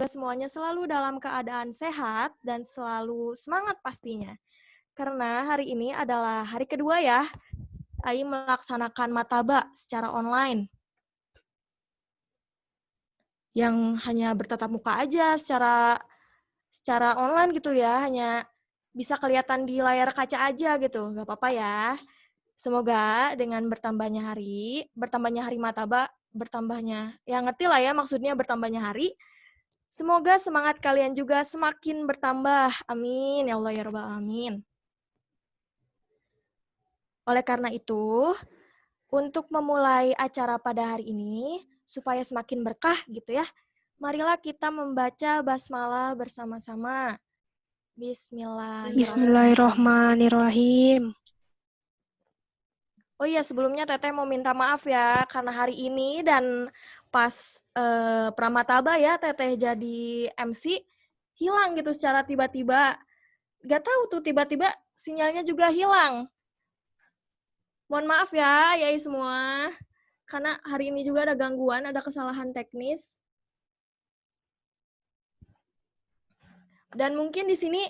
semuanya selalu dalam keadaan sehat dan selalu semangat pastinya. Karena hari ini adalah hari kedua ya, Ai melaksanakan mataba secara online. Yang hanya bertatap muka aja secara online gitu ya, hanya bisa kelihatan di layar kaca aja gitu, nggak apa-apa ya. Semoga dengan bertambahnya hari mataba, ya ngerti lah ya maksudnya bertambahnya hari, semoga semangat kalian juga semakin bertambah. Amin. Ya Allah ya Rabbal Alamin. Oleh karena itu, untuk memulai acara pada hari ini, supaya semakin berkah gitu ya, marilah kita membaca basmalah bersama-sama. Bismillahirrahmanirrahim. Bismillahirrohmanirrohim. Oh iya, sebelumnya Teteh mau minta maaf ya, karena hari ini dan pas pramataba ya, Teteh jadi MC, hilang gitu secara tiba-tiba. Gak tahu tuh, tiba-tiba sinyalnya juga hilang. Mohon maaf ya, yai semua. Karena hari ini juga ada gangguan, ada kesalahan teknis. Dan mungkin di sini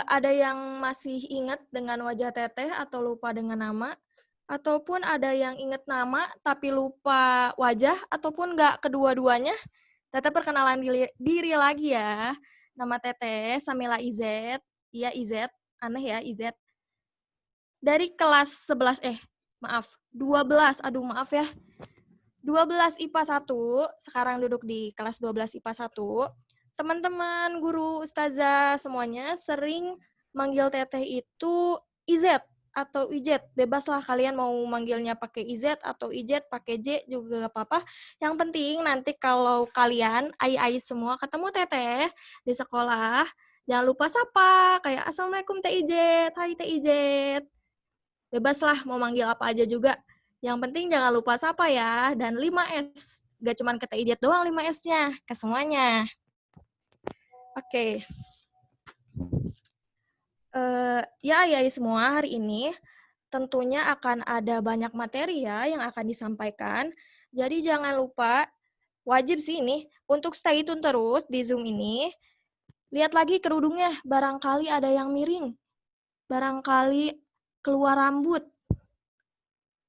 ada yang masih ingat dengan wajah Teteh atau lupa dengan nama, ataupun ada yang ingat nama tapi lupa wajah, ataupun nggak kedua-duanya. Teteh perkenalan diri lagi ya. Nama Teteh Samila Izet. Iya Izet, aneh ya Izet. Dari kelas 12. Aduh maaf ya. 12 IPA 1, sekarang duduk di kelas 12 IPA 1. Teman-teman, guru, ustazah, semuanya sering manggil Teteh itu Izet atau Ijet. Bebaslah kalian mau manggilnya pakai Izet atau Ijet, pakai J juga gak apa-apa. Yang penting nanti kalau kalian, ai semua ketemu Teteh di sekolah, jangan lupa sapa, kayak Assalamualaikum Teh Ijet, hai Teh Ijet. Bebaslah mau manggil apa aja juga. Yang penting jangan lupa sapa ya, dan 5S. Gak cuma ke Teh Ijet doang 5S-nya, ke semuanya. Oke. Ya semua, hari ini tentunya akan ada banyak materi ya yang akan disampaikan. Jadi jangan lupa, wajib sih ini, untuk stay tune terus di Zoom ini. Lihat lagi kerudungnya, barangkali ada yang miring. Barangkali keluar rambut.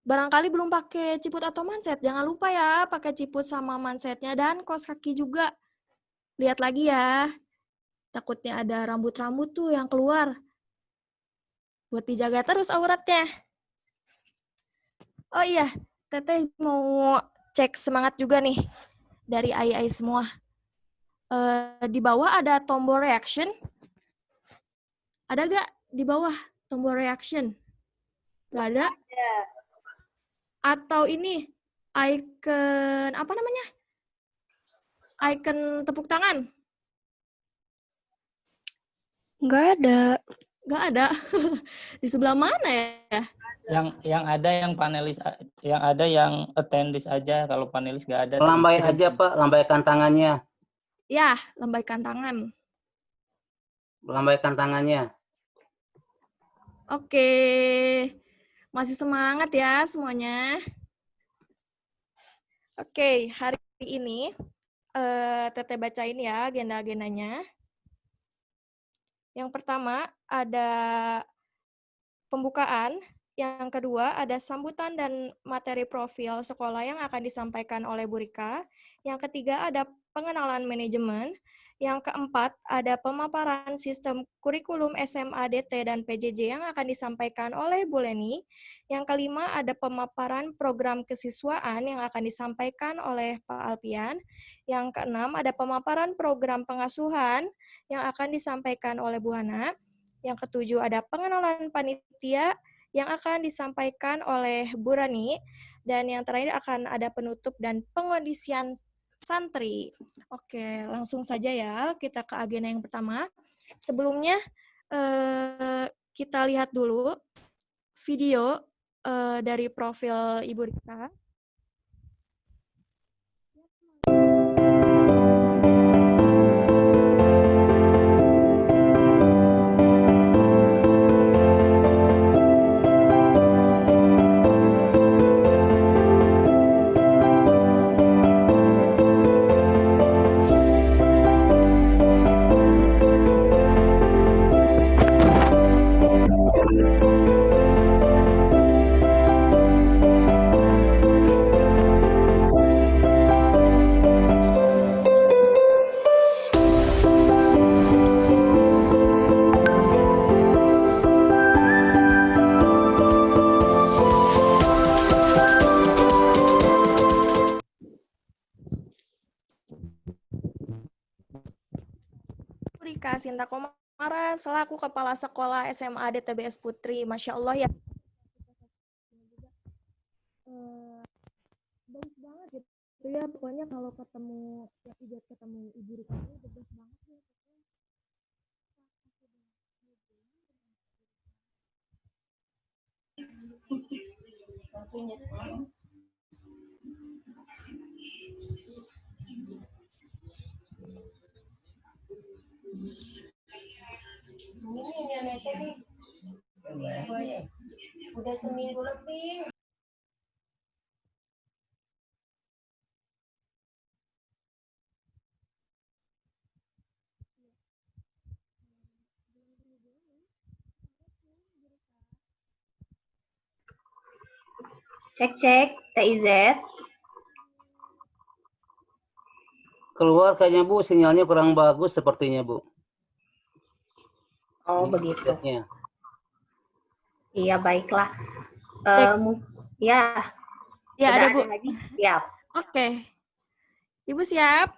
Barangkali belum pakai ciput atau manset. Jangan lupa ya, pakai ciput sama mansetnya dan kaos kaki juga. Lihat lagi ya. Takutnya ada rambut-rambut tuh yang keluar. Buat dijaga terus auratnya. Oh iya, Teteh mau cek semangat juga nih dari ai semua. Di bawah ada tombol reaction. Ada gak di bawah tombol reaction? Gak ada? Atau ini, icon, apa namanya? Icon tepuk tangan? Nggak ada. Nggak ada. Di sebelah mana ya? Yang ada yang panelis, yang ada yang attendees aja. Kalau panelis nggak ada. Lambai aja Pak, lambaikan tangannya. Ya, lambaikan tangan. Lambaikan tangannya. Oke. Masih semangat ya semuanya. Oke, hari ini Teteh bacain ya agenda-agendanya. Yang pertama ada pembukaan, yang kedua ada sambutan dan materi profil sekolah yang akan disampaikan oleh Bu Rika, yang ketiga ada pengenalan manajemen, yang keempat ada pemaparan sistem kurikulum SMA DT dan PJJ yang akan disampaikan oleh Bu Leni, yang kelima ada pemaparan program kesiswaan yang akan disampaikan oleh Pak Alpian, yang keenam ada pemaparan program pengasuhan yang akan disampaikan oleh Bu Hana, yang ketujuh ada pengenalan panitia yang akan disampaikan oleh Bu Rani, dan yang terakhir akan ada penutup dan pengondisian santri. Oke, langsung saja ya kita ke agenda yang pertama. Sebelumnya kita lihat dulu video dari profil Ibu Rika. Kak Sinta Komara selaku Kepala Sekolah SMA DTBS Putri. Masya Allah ya. Bagus banget gitu ya. Pokoknya kalau ketemu Ibu Rika itu the best banget ya. Udah seminggu lebih. Cek, TIZ. Keluar kayaknya Bu, sinyalnya kurang bagus sepertinya Bu. Oh, Ini begitu. chatnya. Iya, baiklah. Cek. Ya, Ya, sudah ada ada Bu. lagi? Siap. Oke. Ibu siap?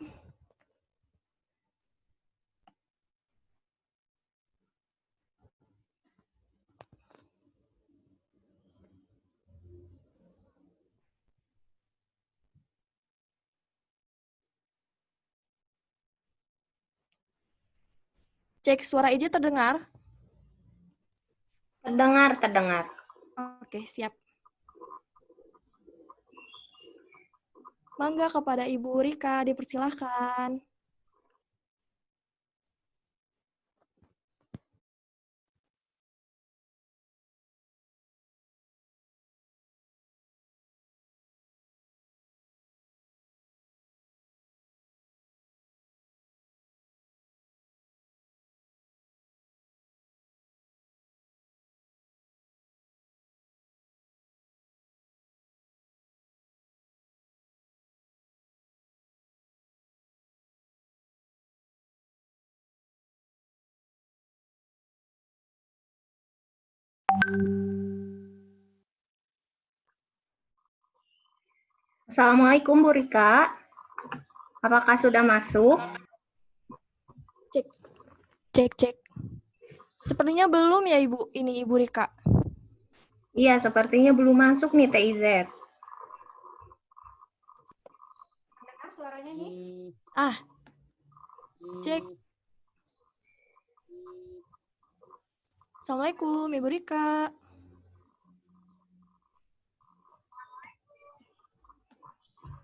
Cek suara Ije terdengar? Terdengar. Oke, siap. Mangga kepada Ibu Rika, dipersilahkan. Assalamualaikum Bu Rika. Apakah sudah masuk? Cek. Sepertinya belum ya Ibu, ini Ibu Rika. Iya, sepertinya belum masuk nih TIZ. Dengar suaranya nih? Cek. Assalamualaikum Ibu Rika.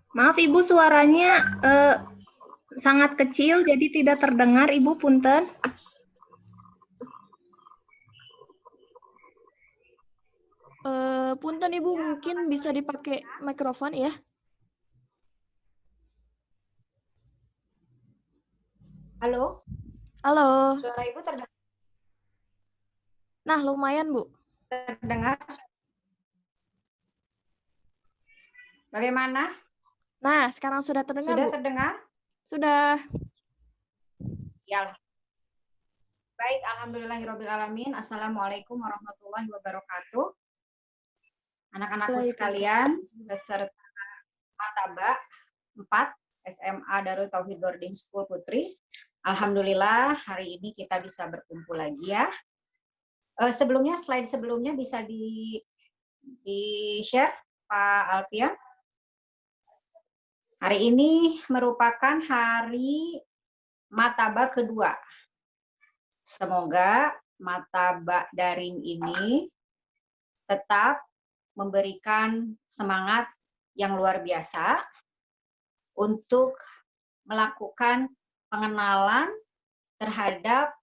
Maaf Ibu, suaranya sangat kecil, jadi tidak terdengar Ibu, punten. Punten Ibu, mungkin bisa dipakai mikrofon ya. Halo? Halo. Suara Ibu Nah, lumayan Bu. terdengar? Bagaimana? Nah, sekarang sudah terdengar Sudah Bu. terdengar? Sudah. Ya. Baik, alhamdulillahirrahmanirrahim. Assalamualaikum warahmatullahi wabarakatuh. Anak-anakku sekalian, beserta Mataba 4 SMA Darul Tauhid Boarding School Putri. Alhamdulillah, hari ini kita bisa berkumpul lagi ya. Sebelumnya, slide sebelumnya bisa di-share, Pak Alfian. Hari ini merupakan hari Mataba kedua. Semoga Mataba daring ini tetap memberikan semangat yang luar biasa untuk melakukan pengenalan terhadap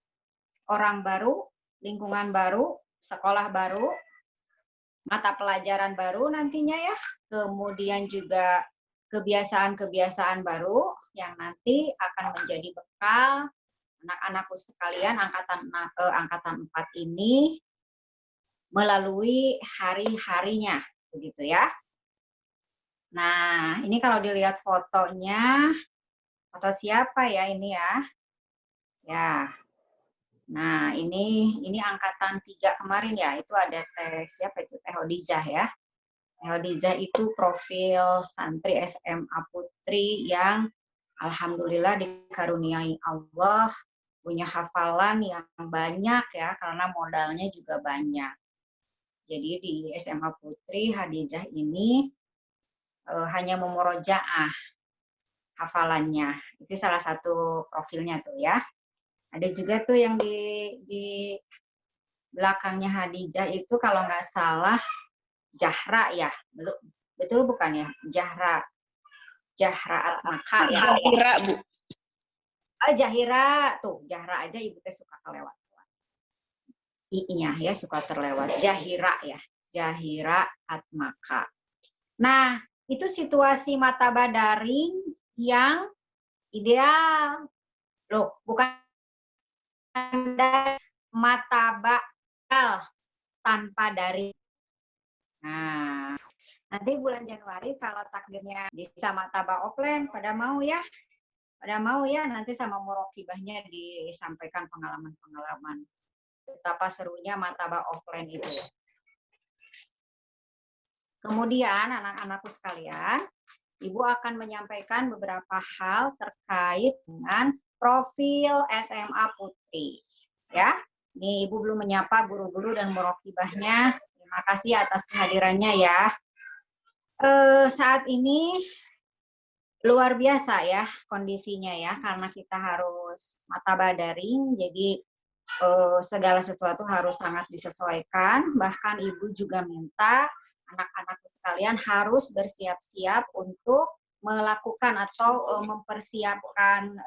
orang baru, lingkungan baru, sekolah baru, mata pelajaran baru nantinya ya, kemudian juga kebiasaan-kebiasaan baru yang nanti akan menjadi bekal anak-anakku sekalian angkatan 4 ini melalui hari-harinya, begitu ya. Nah, ini kalau dilihat fotonya, foto siapa ya ini ya? Ya. Nah, ini angkatan 3 kemarin ya, itu ada siapa itu? Teh Hodijah ya. Teh Hodijah itu profil santri SMA Putri yang alhamdulillah dikaruniai Allah punya hafalan yang banyak ya, karena modalnya juga banyak. Jadi di SMA Putri Hadijah ini hanya memurojaah hafalannya. Itu salah satu profilnya tuh ya. Ada juga tuh yang di belakangnya Hadijah itu kalau nggak salah Jahra ya. Betul bukan ya? Jahra Atmaka ya. Zahira, Bu. Jahira tuh, Jahra aja ibu teh suka kelewat. I-nya ya suka terlewat. Jahira ya. Jahira Atmaka. Nah, itu situasi mataba daring yang ideal. Loh, bukan mataba tanpa daring. Nah, nanti bulan Januari kalau takdirnya bisa mataba offline, pada mau ya? Pada mau ya, nanti sama murokibahnya disampaikan pengalaman-pengalaman. Betapa serunya mataba offline itu. Kemudian anak-anakku sekalian, Ibu akan menyampaikan beberapa hal terkait dengan profil SMA Putri. Ya, ini Ibu belum menyapa guru-guru dan murokibahnya. Terima kasih atas kehadirannya ya. Saat ini luar biasa ya kondisinya ya, karena kita harus mataba daring, jadi segala sesuatu harus sangat disesuaikan. Bahkan Ibu juga minta anak-anakku sekalian harus bersiap-siap untuk melakukan atau mempersiapkan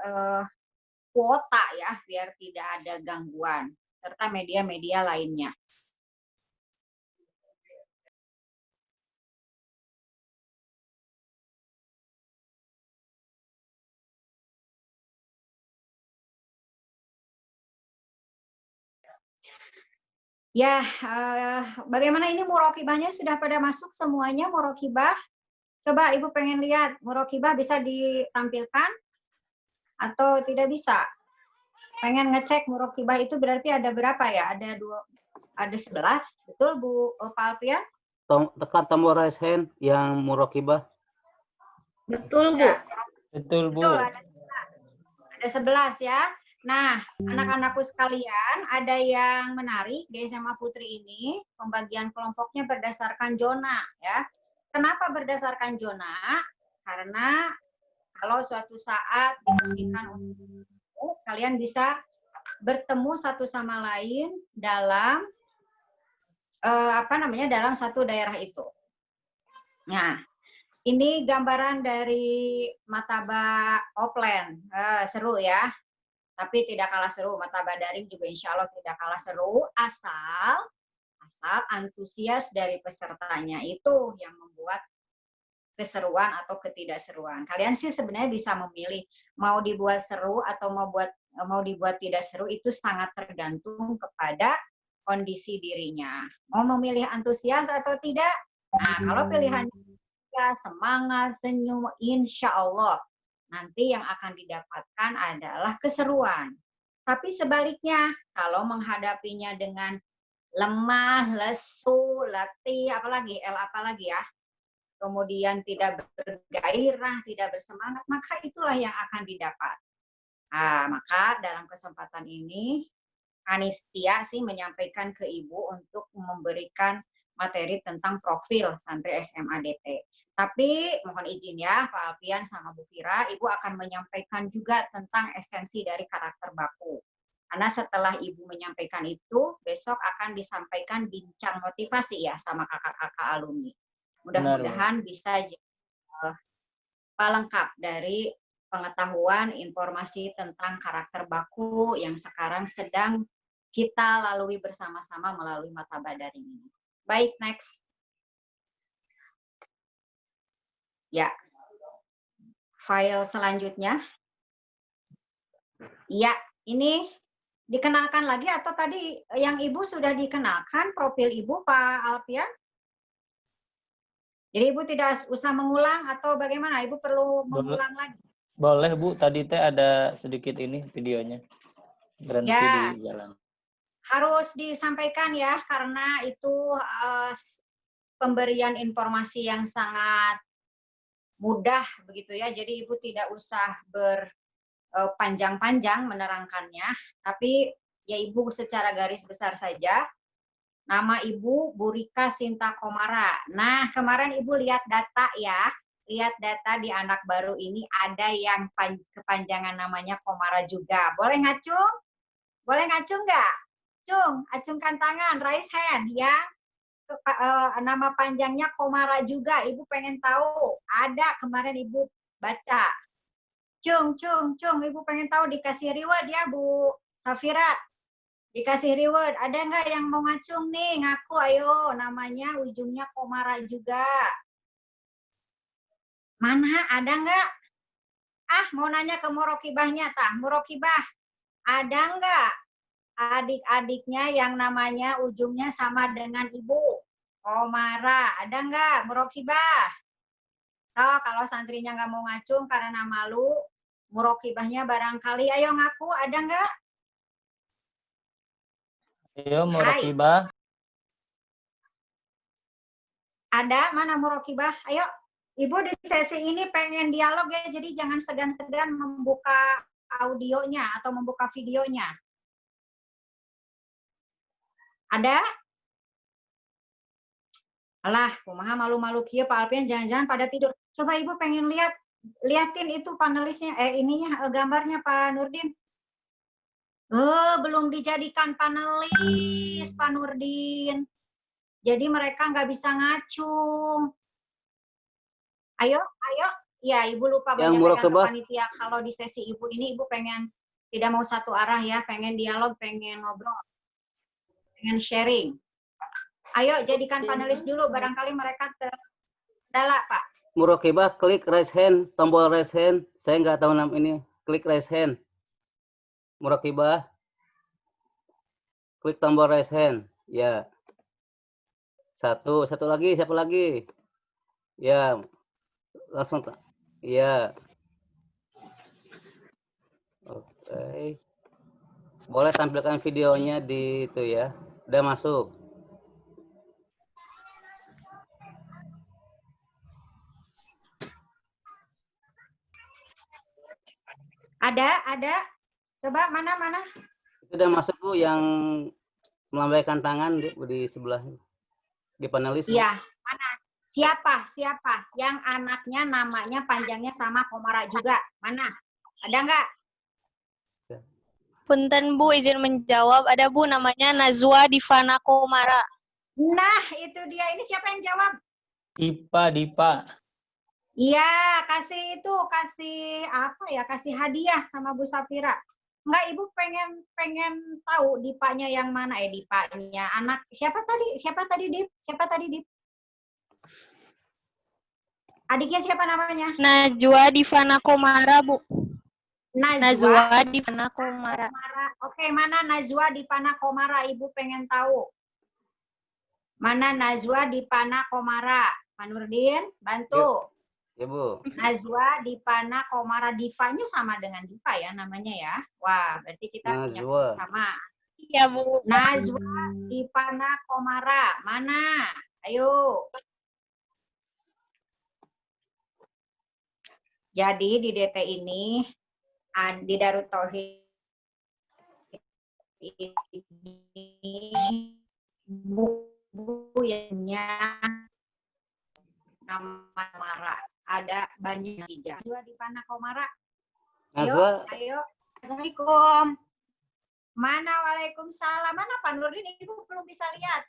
kuota ya, biar tidak ada gangguan, serta media-media lainnya. Ya, bagaimana ini murokibahnya sudah pada masuk semuanya murokibah? Coba Ibu pengen lihat murokibah bisa ditampilkan atau tidak bisa? Pengen ngecek murokibah itu berarti ada berapa ya? Ada 11, betul Bu Pak Alfian? Tekan tombol raise hand yang murokibah. Betul, Bu. Ya, Betul, Bu. betul, ada 11 ya. Nah, anak-anakku sekalian, ada yang menarik di SMA Putri ini, pembagian kelompoknya berdasarkan zona ya. Kenapa berdasarkan zona? Karena kalau suatu saat dimungkinkan untuk kalian bisa bertemu satu sama lain dalam dalam satu daerah itu. Nah, ini gambaran dari mataba offline, seru ya. Tapi tidak kalah seru, mataba daring juga insya Allah tidak kalah seru, asal antusias dari pesertanya itu yang membuat keseruan atau ketidakseruan. Kalian sih sebenarnya bisa memilih mau dibuat seru atau mau dibuat tidak seru, itu sangat tergantung kepada kondisi dirinya. Mau memilih antusias atau tidak? Nah, kalau pilihannya semangat, senyum, insya Allah nanti yang akan didapatkan adalah keseruan. Tapi sebaliknya, kalau menghadapinya dengan lemah, lesu, letih, apalagi ya, kemudian tidak bergairah, tidak bersemangat, maka itulah yang akan didapat. Nah, maka dalam kesempatan ini, Anistia sih menyampaikan ke Ibu untuk memberikan materi tentang profil santri SMA DT. Tapi mohon izin ya Pak Alfian sama Bu Fira, Ibu akan menyampaikan juga tentang esensi dari karakter baku. Karena setelah Ibu menyampaikan itu, besok akan disampaikan bincang motivasi ya sama kakak-kakak alumni. Mudah-mudahan bisa pelengkap dari pengetahuan informasi tentang karakter baku yang sekarang sedang kita lalui bersama-sama melalui mataba daring ini. Baik, next. Ya, file selanjutnya. Ya, ini dikenalkan lagi atau tadi yang Ibu sudah dikenalkan profil Ibu, Pak Alfian? Jadi Ibu tidak usah mengulang atau bagaimana? Ibu perlu mengulang lagi? Boleh, Bu. Tadi teh ada sedikit ini videonya. Berhenti Ya, di jalan. harus disampaikan ya, karena itu pemberian informasi yang sangat mudah begitu ya. Jadi Ibu tidak usah panjang-panjang menerangkannya, tapi ya Ibu secara garis besar saja. Nama Ibu Burika Sinta Komara. Nah, kemarin Ibu lihat data ya. Lihat data di anak baru ini ada yang kepanjangan namanya Komara juga. Boleh ngacung? Boleh ngacung nggak? Cung, acungkan tangan, raise hand. Yang nama panjangnya Komara juga. Ibu pengen tahu. Ada kemarin Ibu baca. Cung, Ibu pengen tahu, dikasih reward ya Bu Safira. Dikasih reward. Ada nggak yang mau ngacung nih? Ngaku ayo. Namanya ujungnya Komara juga. Mana? Ada nggak? Ah, mau nanya ke Murokibahnya, tah. Murokibah, ada nggak adik-adiknya yang namanya ujungnya sama dengan Ibu Komara? Ada nggak Murokibah? Toh, kalau santrinya nggak mau ngacung karena malu, Murokibahnya barangkali ayo ngaku, ada nggak? Ayo Murokibah. Ada? Mana Murokibah? Ayo, Ibu di sesi ini pengen dialog ya, jadi jangan segan-segan membuka audionya atau membuka videonya. Ada? Alah, kumaha malu-malu kieu Pak Alpian, jangan-jangan pada tidur. Coba Ibu pengen liatin itu panelisnya, gambarnya Pak Nurdin. Belum dijadikan panelis Pak Nurdin. Jadi mereka nggak bisa ngacung. Ayo. Ya, Ibu lupa menyampaikan ke panitia kalau di sesi Ibu ini Ibu pengen tidak mau satu arah ya, pengen dialog, pengen ngobrol, pengen sharing. Ayo jadikan panelis dulu, barangkali mereka terkendala Pak. Murokibah, klik raise hand, tombol raise hand. Saya nggak tahu nama ini. Klik raise hand. Murokibah, klik tombol raise hand. Ya. Satu lagi, siapa lagi? Ya, langsung. Ya. Oke. Boleh tampilkan videonya di itu ya. Udah masuk. Ada. Coba mana? Itu udah masuk Bu, yang melambaikan tangan di sebelah di panelis. Iya, mana? Siapa? Yang anaknya namanya panjangnya sama Komara juga? Mana? Ada nggak? Punten Bu, izin menjawab. Ada Bu, namanya Nazwa Divana Komara. Nah, itu dia. Ini siapa yang jawab? Dipa. Iya, kasih apa ya? Kasih hadiah sama Bu Safira. Enggak, Ibu pengen tahu Dipanya yang mana? Dipanya anak siapa tadi Dip? Adiknya siapa namanya? Najwa Divana Komara, Bu. Najwa Divana Komara. Oke, mana Najwa Divana Komara? Ibu pengen tahu. Mana Najwa Divana Komara? Pak Nurdin, bantu. Ya, Bu. Najwa Divana Komara, Divanya sama dengan Diva ya namanya ya. Wah, berarti kita punya sama. Iya, Bu. Najwa Divana Komara, mana? Ayo. Jadi di DT ini, di Darut Tauhid ini buku yang nama Komara. Ada banyak 3. Najwa Divana Komara. Ayo. Assalamualaikum. Mana? Waalaikumsalam. Mana Pak Nurdin? Ibu belum bisa lihat.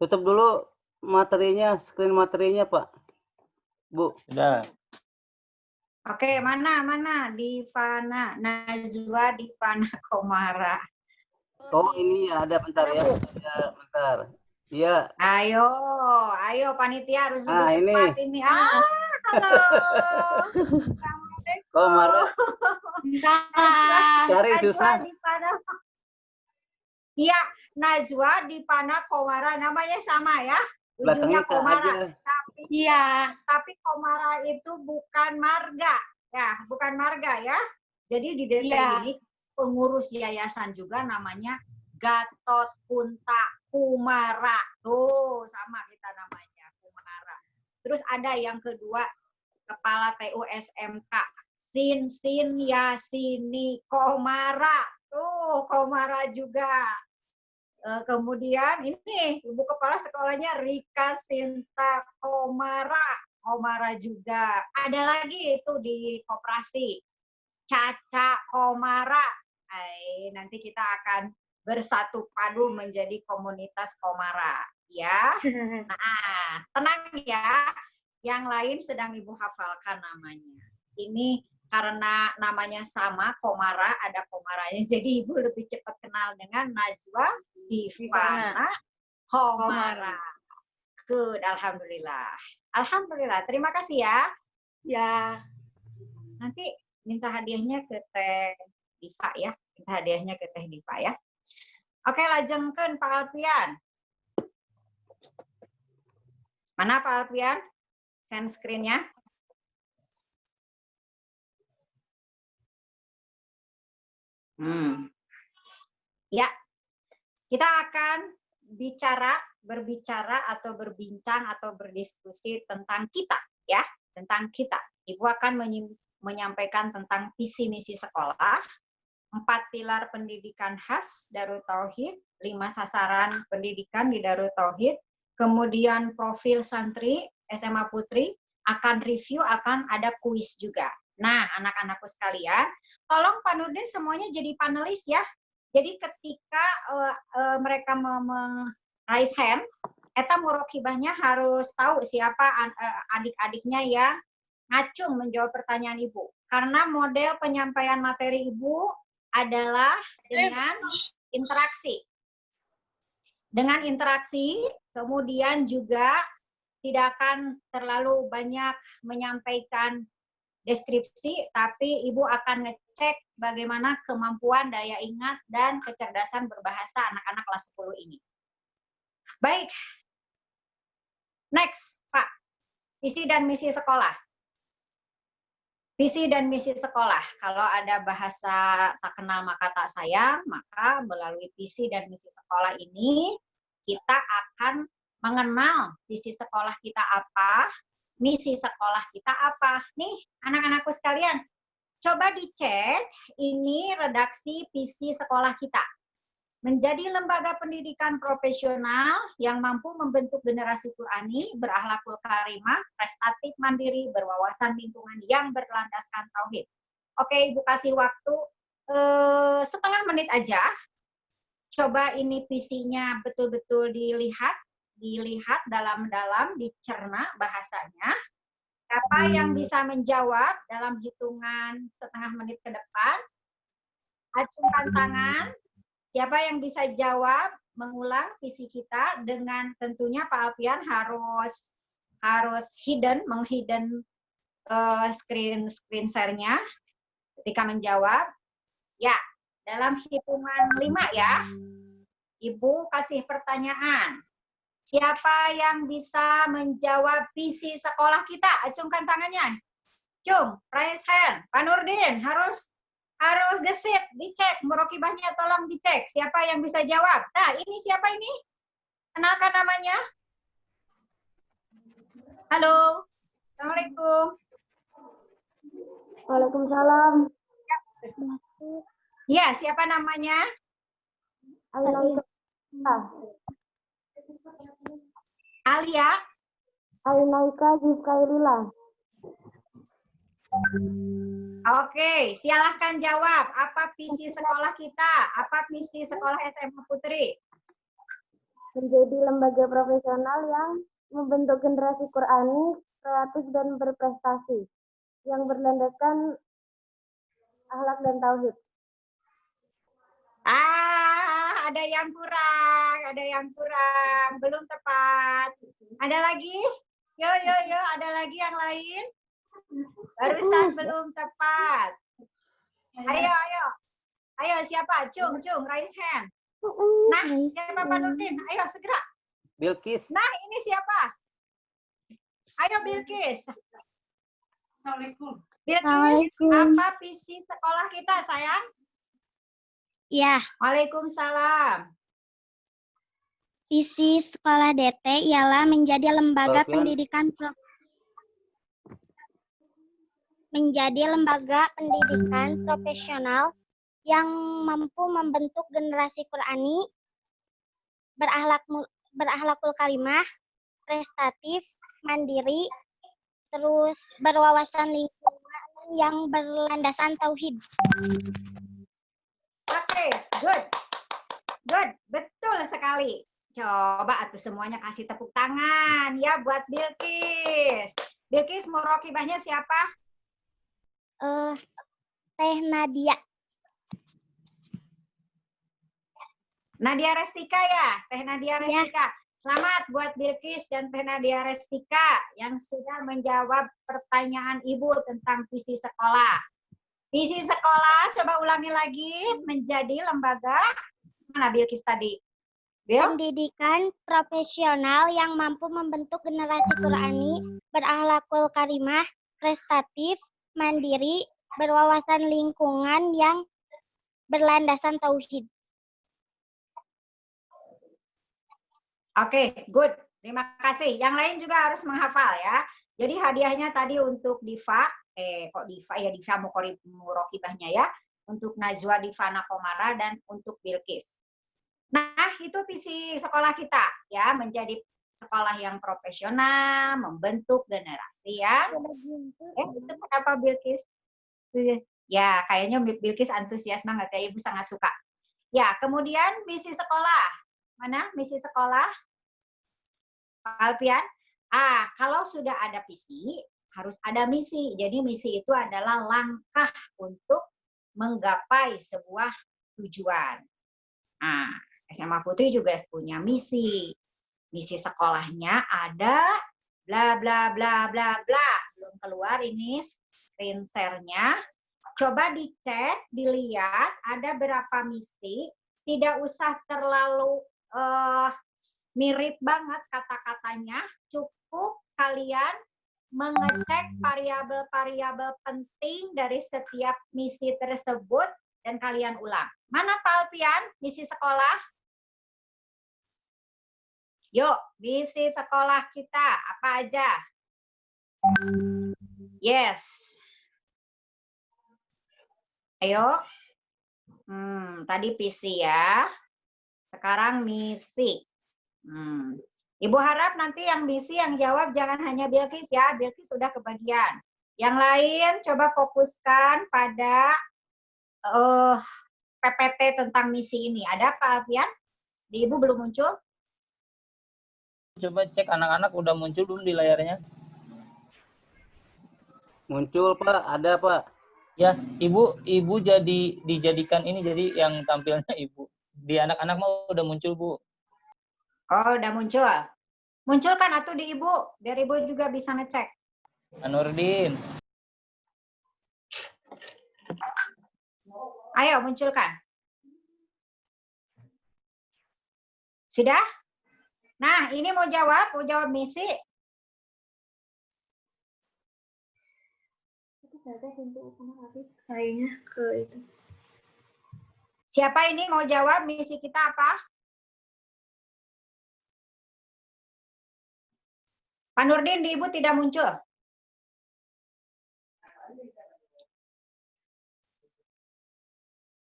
Tutup dulu materinya, screen materinya Pak. Bu. Sudah. Oke, mana? Divana, Najwa Divana Komara. Oh, ini ya, ada bentar ya. Ya, bentar. Iya. Ayo panitia harus lebih cepat ini. Halo. Komara. Cari susah. Iya, Najwa Divana Komara, namanya sama ya. Ujungnya Komara. Tapi Komara itu bukan marga. Ya, bukan marga ya. Jadi di DT ini pengurus yayasan juga namanya Gatot Punta Kumara. Tuh, sama kita namanya, Kumara. Terus ada yang kedua, Kepala TU SMK Sin, ya, sini, komara. Tuh, komara juga. Kemudian ini ibu kepala sekolahnya Rika Sinta Komara. Komara juga. Ada lagi itu di koperasi. Caca Komara. Nanti kita akan bersatu padu menjadi komunitas Komara. Ya. Nah, tenang ya. Yang lain sedang ibu hafalkan namanya. Ini karena namanya sama, Komara, ada Komaranya. Jadi ibu lebih cepat kenal dengan Najwa Divana Komara. Good, alhamdulillah. Alhamdulillah, terima kasih ya. Ya. Nanti minta hadiahnya ke Teh Diva ya. Minta hadiahnya ke Teh Diva ya. Oke, lajengkeun Pak Alfian. Mana Pak Alfian? Send screen-nya. Ya, kita akan berbicara atau berbincang atau berdiskusi tentang kita, ya, tentang kita. Ibu akan menyampaikan tentang visi misi sekolah, 4 pilar pendidikan khas Darut Tauhid, 5 sasaran pendidikan di Darut Tauhid, kemudian profil santri SMA Putri, akan review, akan ada kuis juga. Nah, anak-anakku sekalian, tolong Pak Nurdin semuanya jadi panelis ya. Jadi ketika mereka raise hand, eta murokibahnya harus tahu siapa adik-adiknya yang ngacung menjawab pertanyaan Ibu. Karena model penyampaian materi Ibu adalah dengan interaksi. Dengan interaksi, kemudian juga tidak akan terlalu banyak menyampaikan deskripsi, tapi Ibu akan ngecek bagaimana kemampuan daya ingat dan kecerdasan berbahasa anak-anak kelas 10 ini. Baik. Next, Pak. Visi dan misi sekolah. Visi dan misi sekolah. Kalau ada bahasa tak kenal maka tak sayang, maka melalui visi dan misi sekolah ini, kita akan mengenal visi sekolah kita apa, misi sekolah kita apa. Nih, anak-anakku sekalian, coba dicek ini redaksi visi sekolah kita. Menjadi lembaga pendidikan profesional yang mampu membentuk generasi Qurani, berakhlakul karimah, prestatif, mandiri, berwawasan lingkungan yang berlandaskan tauhid. Oke, Ibu kasih waktu setengah menit aja. Coba ini visinya betul-betul dilihat dalam-dalam, dicerna bahasanya. Siapa yang bisa menjawab dalam hitungan setengah menit ke depan? Acungkan tangan. Siapa yang bisa jawab mengulang visi kita dengan tentunya Pak Alfian harus menghidden screen share-nya ketika menjawab. Ya, dalam hitungan 5 ya. Ibu kasih pertanyaan. Siapa yang bisa menjawab visi sekolah kita? Acungkan tangannya. Cung, raise hand. Pak Nurdin harus gesit, dicek. Murokibahnya tolong dicek. Siapa yang bisa jawab? Nah, ini siapa ini? Kenalkan namanya. Halo. Assalamualaikum. Waalaikumsalam. Ya, siapa namanya? Alia. Ainaika Zifkailila. Oke, silahkan jawab. Apa visi sekolah kita? Apa visi sekolah SMA Putri? Menjadi lembaga profesional yang membentuk generasi Qurani, kreatif dan berprestasi, yang berlandaskan akhlak dan tauhid. Ada yang kurang, belum tepat. Ada lagi? Yo, ada lagi yang lain? Barusan belum tepat. Ayo siapa? Cung, raise hand. Nah, siapa Pak Nurdin? Ayo segera. Bilkis. Nah, ini siapa? Ayo Bilkis. Assalamualaikum. Bilkis, apa visi sekolah kita, sayang? Ya, Waalaikumsalam. visi sekolah DT ialah menjadi lembaga Alfian. pendidikan menjadi lembaga pendidikan profesional yang mampu membentuk generasi Qurani berakhlakul karimah, prestatif, mandiri, terus berwawasan lingkungan yang berlandasan tauhid. Oke, good. Good, betul sekali. Coba atuh semuanya kasih tepuk tangan ya buat Bilqis. Bilqis, murokibahnya siapa? Teh Nadia. Nadia Restika ya, Teh Nadia Restika. Selamat buat Bilqis dan Teh Nadia Restika yang sudah menjawab pertanyaan Ibu tentang visi sekolah. Visi sekolah, coba ulangi lagi, menjadi lembaga, mana Bilqis tadi? Bil? Pendidikan profesional yang mampu membentuk generasi Qurani berakhlakul karimah, prestatif, mandiri, berwawasan lingkungan yang berlandasan tauhid. Oke, good. Terima kasih. Yang lain juga harus menghafal ya. Jadi hadiahnya tadi untuk Diva, kok Diva ya, Diva Murokibahnya ya, untuk Najwa Divana Komara dan untuk Bilqis. Nah, itu visi sekolah kita ya, menjadi sekolah yang profesional, membentuk generasi yang itu kenapa Bilqis? Ya, kayaknya Bilqis antusias banget ya, Ibu sangat suka. Ya, kemudian misi sekolah. Mana misi sekolah? Pak Alfian? Kalau sudah ada visi, harus ada misi. Jadi misi itu adalah langkah untuk menggapai sebuah tujuan. SMA Putri juga punya misi. Misi sekolahnya ada bla bla bla bla bla. Belum keluar ini screen share-nya. Coba dicek, dilihat ada berapa misi. Tidak usah terlalu mirip banget kata-katanya. Cukup kalian mengecek variabel-variabel penting dari setiap misi tersebut dan kalian ulang. Mana Pak Alfian, misi sekolah? Yuk, misi sekolah kita apa aja? Yes. Ayo. Tadi visi ya. Sekarang misi. Ibu harap nanti yang misi yang jawab jangan hanya Bilqis ya. Bilqis sudah kebagian. Yang lain coba fokuskan pada PPT tentang misi ini. Ada Pak Alfian? Di Ibu belum muncul? Coba cek anak-anak udah muncul belum di layarnya? Muncul Pak, ada Pak. Ya, Ibu dijadikan ini jadi yang tampilnya Ibu. Di anak-anak mau udah muncul, Bu. Oh, udah muncul. Munculkan atuh di Ibu, biar Ibu juga bisa ngecek. Anurdin. Ayo, munculkan. Sudah? Nah, ini mau jawab misi. Siapa ini mau jawab misi kita apa? Pak Nurdin, di Ibu tidak muncul.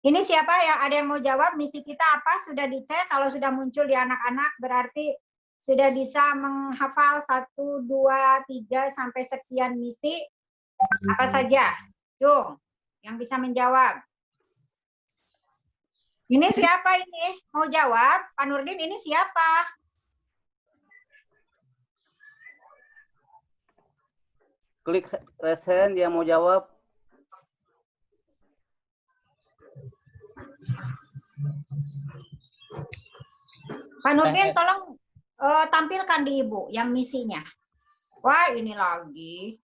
Ini siapa ya? Ada yang mau jawab misi kita apa? Sudah dicek, kalau sudah muncul di anak-anak berarti sudah bisa menghafal 1, 2, 3 sampai sekian misi. Apa saja? Jung, yang bisa menjawab. Ini siapa ini? Mau jawab? Pak Nurdin, ini siapa? Klik raise hand yang mau jawab. Pak Nurdin, tolong tampilkan di Ibu yang misinya. Wah, ini lagi.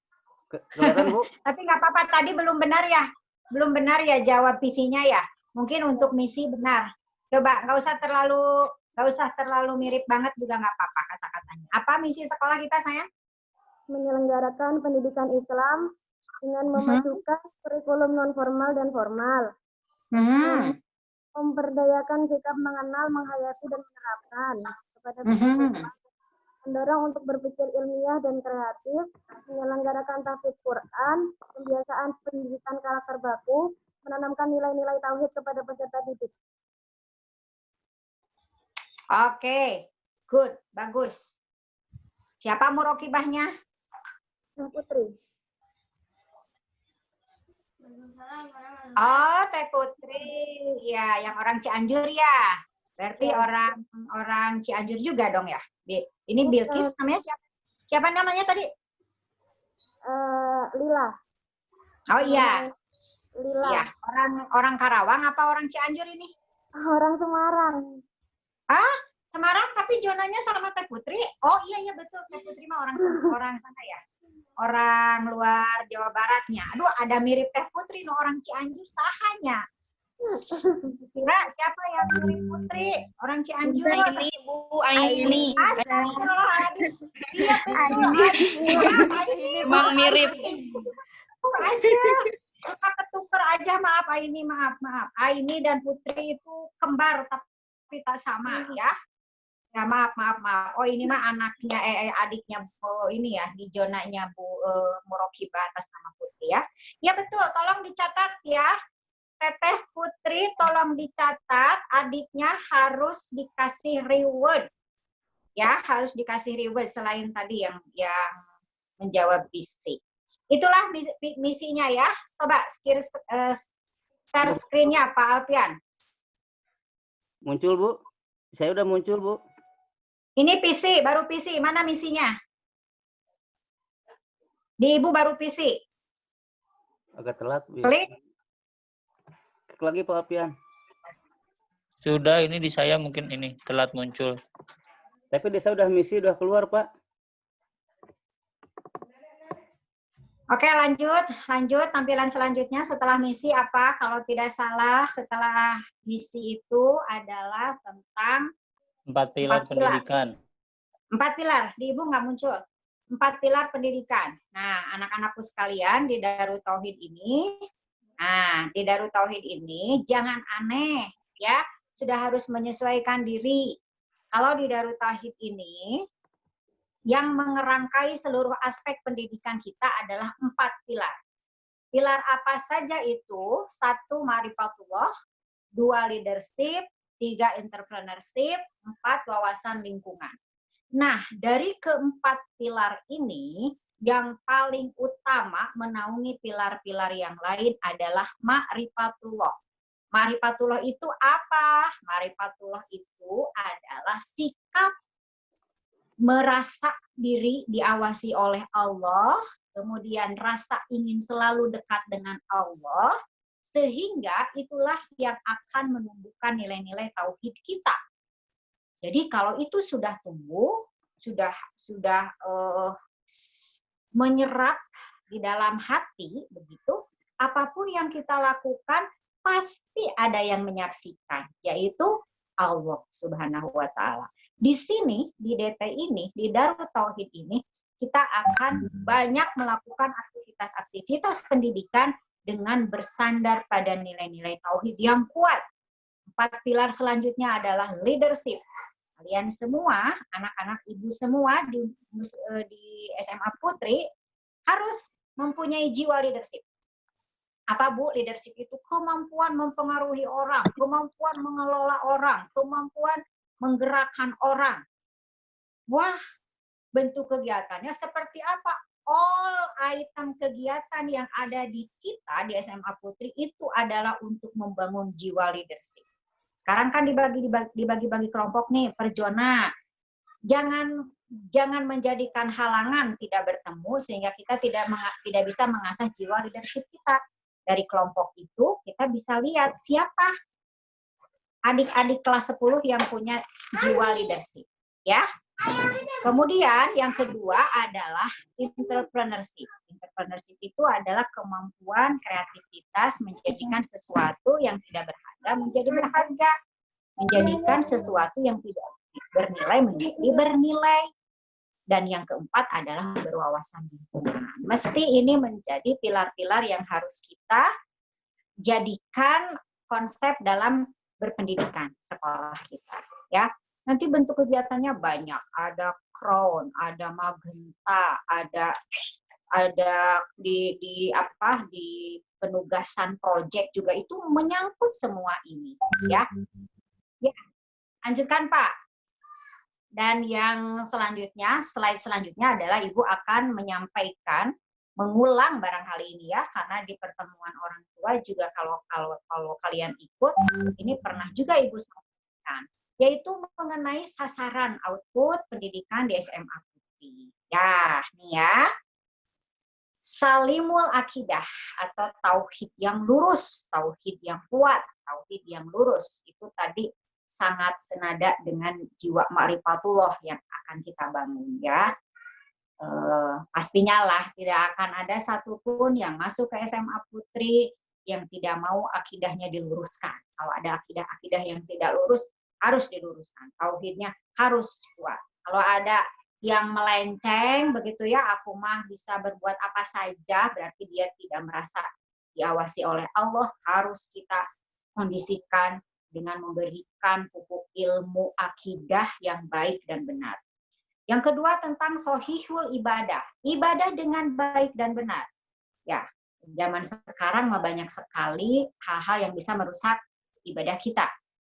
Kelihatan, Bu? Tapi nggak apa-apa, tadi belum benar ya. Belum benar ya jawab visinya ya. Mungkin untuk misi benar. Coba, nggak usah terlalu mirip banget juga nggak apa-apa kata-katanya. Apa misi sekolah kita, sayang? Menyelenggarakan pendidikan Islam dengan memasukkan kurikulum non formal dan formal. Memperdayakan sikap mengenal, menghayati dan menerapkan kepada mendorong untuk berpikir ilmiah dan kreatif, menyelenggarakan tahfidz Quran, pembiasaan pendidikan karakter baku, menanamkan nilai-nilai tauhid kepada peserta didik. Oke, good, bagus. Siapa murokibahnya? Putri. Oh, Teh Putri. Ya, yang orang Cianjur ya. Berarti orang Cianjur juga dong ya. Ini Bilkis namanya siapa? Siapa namanya tadi? Lila. Oh iya. Lila. Iya, orang Karawang apa orang Cianjur ini? Orang Semarang. Ah, Semarang tapi zonanya sama Teh Putri. Oh iya betul, Teh Putri mah orang sana ya. Orang luar Jawa Baratnya. Aduh, ada mirip Teh Putri no orang Cianjur sahanya. Kira siapa yang mirip Putri? Orang Cianjur. Ini Bu Aini. Iya betul. Emang mirip. Ketuker aja, maaf Aini, maaf. Aini dan Putri itu kembar tapi tak sama ya. Ya maaf. Oh ini mah anaknya adiknya ini ya di zonanya Bu Murokibah atas nama Putri ya. Ya betul, tolong dicatat ya. Teteh Putri tolong dicatat, adiknya harus dikasih reward. Ya, harus dikasih reward selain tadi yang menjawab misi. Itulah misinya ya. Coba share screen-nya Pak Alfian. Muncul, Bu. Saya udah muncul, Bu. Ini PC, baru PC. Mana misinya? Di Ibu baru PC. Agak telat, Bu. Klik. Klik lagi, Pak Alfian. Sudah, ini di saya mungkin ini telat muncul. Tapi di saya udah misi, udah keluar, Pak. Oke, lanjut tampilan selanjutnya setelah misi apa? Kalau tidak salah, setelah misi itu adalah tentang 4 pilar pendidikan. 4 pilar, di Ibu nggak muncul. 4 pilar pendidikan. Nah, anak-anakku sekalian di Darut Tauhid ini, jangan aneh ya, sudah harus menyesuaikan diri. Kalau di Darut Tauhid ini, yang mengerangkai seluruh aspek pendidikan kita adalah 4 pilar. Pilar apa saja itu? 1, Ma'rifatullah, 2, leadership, 3, entrepreneurship, 4, wawasan lingkungan. Nah, dari keempat pilar ini, yang paling utama menaungi pilar-pilar yang lain adalah Ma'rifatullah. Ma'rifatullah itu apa? Ma'rifatullah itu adalah sikap merasa diri diawasi oleh Allah, kemudian rasa ingin selalu dekat dengan Allah, sehingga itulah yang akan menumbuhkan nilai-nilai tauhid kita. Jadi kalau itu sudah tumbuh, sudah menyerap di dalam hati, begitu, apapun yang kita lakukan pasti ada yang menyaksikan, yaitu Allah Subhanahu wa Ta'ala. Di sini, di DT ini, di Darut Tauhid ini, kita akan banyak melakukan aktivitas-aktivitas pendidikan dengan bersandar pada nilai-nilai tauhid yang kuat. 4 pilar selanjutnya adalah leadership. Kalian semua, anak-anak ibu semua di SMA Putri harus mempunyai jiwa leadership. Apa Bu? Leadership itu kemampuan mempengaruhi orang, kemampuan mengelola orang, kemampuan menggerakkan orang. Wah, bentuk kegiatannya seperti apa? All item kegiatan yang ada di kita di SMA Putri itu adalah untuk membangun jiwa leadership. Sekarang kan dibagi-bagi kelompok nih per zona. Jangan menjadikan halangan tidak bertemu sehingga kita tidak bisa mengasah jiwa leadership kita. Dari kelompok itu kita bisa lihat siapa adik-adik kelas 10 yang punya jiwa leadership, ya. Kemudian yang kedua adalah entrepreneurship. Entrepreneurship itu adalah kemampuan kreativitas menjadikan sesuatu yang tidak berharga menjadi berharga, menjadikan sesuatu yang tidak bernilai menjadi bernilai. Dan yang keempat adalah berwawasan lingkungan. Mesti ini menjadi pilar-pilar yang harus kita jadikan konsep dalam berpendidikan sekolah kita, ya. Nanti bentuk kegiatannya banyak, ada crown, ada magenta, ada di penugasan proyek juga, itu menyangkut semua ini, ya. Ya, lanjutkan Pak. Dan yang selanjutnya, slide selanjutnya adalah Ibu akan menyampaikan, mengulang barangkali ini ya, karena di pertemuan orang tua juga kalau kalian ikut, ini pernah juga Ibu sampaikan, yaitu mengenai sasaran output pendidikan di SMA Putri. Ya, nih ya. Salimul akidah atau tauhid yang lurus, tauhid yang kuat, tauhid yang lurus, itu tadi sangat senada dengan jiwa ma'rifatullah yang akan kita bangun ya. Pastinya lah tidak akan ada satupun yang masuk ke SMA Putri yang tidak mau akidahnya diluruskan. Kalau ada akidah-akidah yang tidak lurus, harus diluruskan. Tauhidnya harus kuat. Kalau ada yang melenceng begitu ya, aku mah bisa berbuat apa saja, berarti dia tidak merasa diawasi oleh Allah. Harus kita kondisikan dengan memberikan pupuk ilmu akidah yang baik dan benar. Yang kedua tentang sohihul ibadah, ibadah dengan baik dan benar. Ya, zaman sekarang mah banyak sekali hal-hal yang bisa merusak ibadah kita.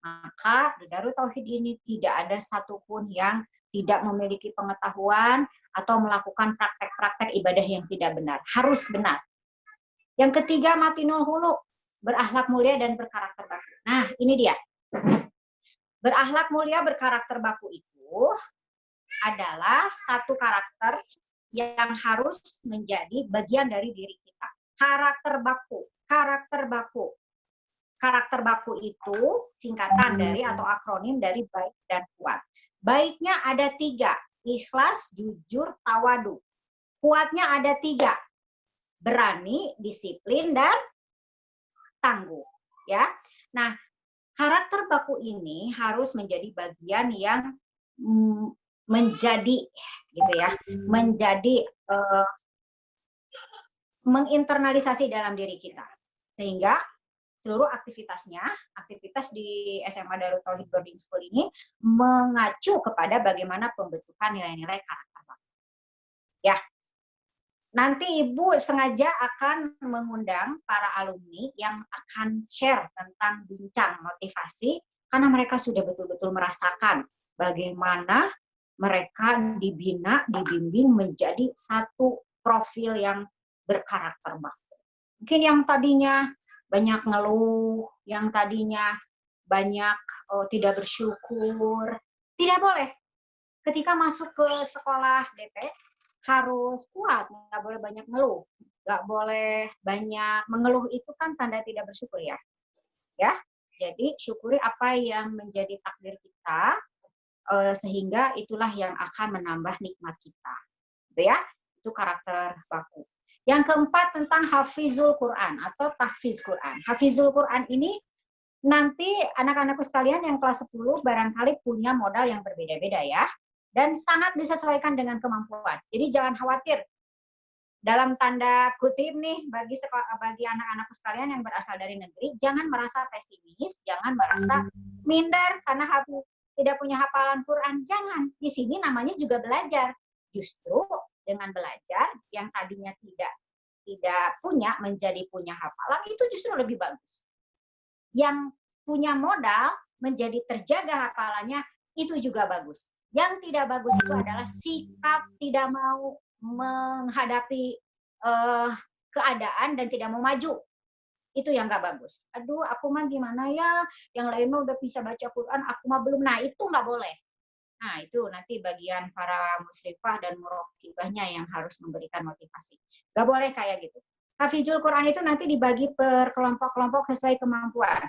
Maka di Darut Tauhid ini tidak ada satupun yang tidak memiliki pengetahuan atau melakukan praktek-praktek ibadah yang tidak benar. Harus benar. Yang ketiga, matinul hulu, berakhlak mulia dan berkarakter baku. Nah, ini dia. Berakhlak mulia berkarakter baku itu adalah satu karakter yang harus menjadi bagian dari diri kita. Karakter baku. Karakter baku. Karakter baku itu singkatan dari atau akronim dari baik dan kuat. Baiknya ada 3, ikhlas, jujur, tawadu. Kuatnya ada 3, berani, disiplin, dan tangguh. Ya, nah karakter baku ini harus menjadi bagian yang menjadi, gitu ya, menjadi menginternalisasi dalam diri kita, sehingga seluruh aktivitas di SMA Darut Tauhid Boarding School ini mengacu kepada bagaimana pembentukan nilai-nilai karakter baku. Ya, nanti Ibu sengaja akan mengundang para alumni yang akan share tentang bincang motivasi, karena mereka sudah betul-betul merasakan bagaimana mereka dibina, dibimbing menjadi satu profil yang berkarakter baku. Mungkin yang tadinya banyak ngeluh, yang tadinya banyak tidak bersyukur, tidak boleh. Ketika masuk ke sekolah DP, harus kuat, nggak boleh banyak ngeluh, nggak boleh banyak mengeluh, itu kan tanda tidak bersyukur ya. Ya, jadi syukuri apa yang menjadi takdir kita, sehingga itulah yang akan menambah nikmat kita, gitu ya. Itu karakter baku. Yang keempat tentang hafizul Quran atau tahfiz Quran. Hafizul Quran ini nanti anak-anakku sekalian yang kelas 10 barangkali punya modal yang berbeda-beda ya, dan sangat disesuaikan dengan kemampuan. Jadi jangan khawatir. Dalam tanda kutip nih, bagi anak-anakku sekalian yang berasal dari negeri, jangan merasa pesimis, jangan merasa minder karena tidak punya hafalan Quran. Jangan. Di sini namanya juga belajar. Justru dengan belajar yang tadinya tidak punya menjadi punya hafalan, itu justru lebih bagus. Yang punya modal menjadi terjaga hafalannya, itu juga bagus. Yang tidak bagus itu adalah sikap tidak mau menghadapi keadaan dan tidak mau maju. Itu yang nggak bagus. Aduh, aku mah gimana ya? Yang lain mah udah bisa baca Quran, aku mah belum. Nah, itu nggak boleh. Nah, itu nanti bagian para musyrifah dan murokibahnya yang harus memberikan motivasi. Nggak boleh kayak gitu. Hafizul Quran itu nanti dibagi per kelompok-kelompok sesuai kemampuan.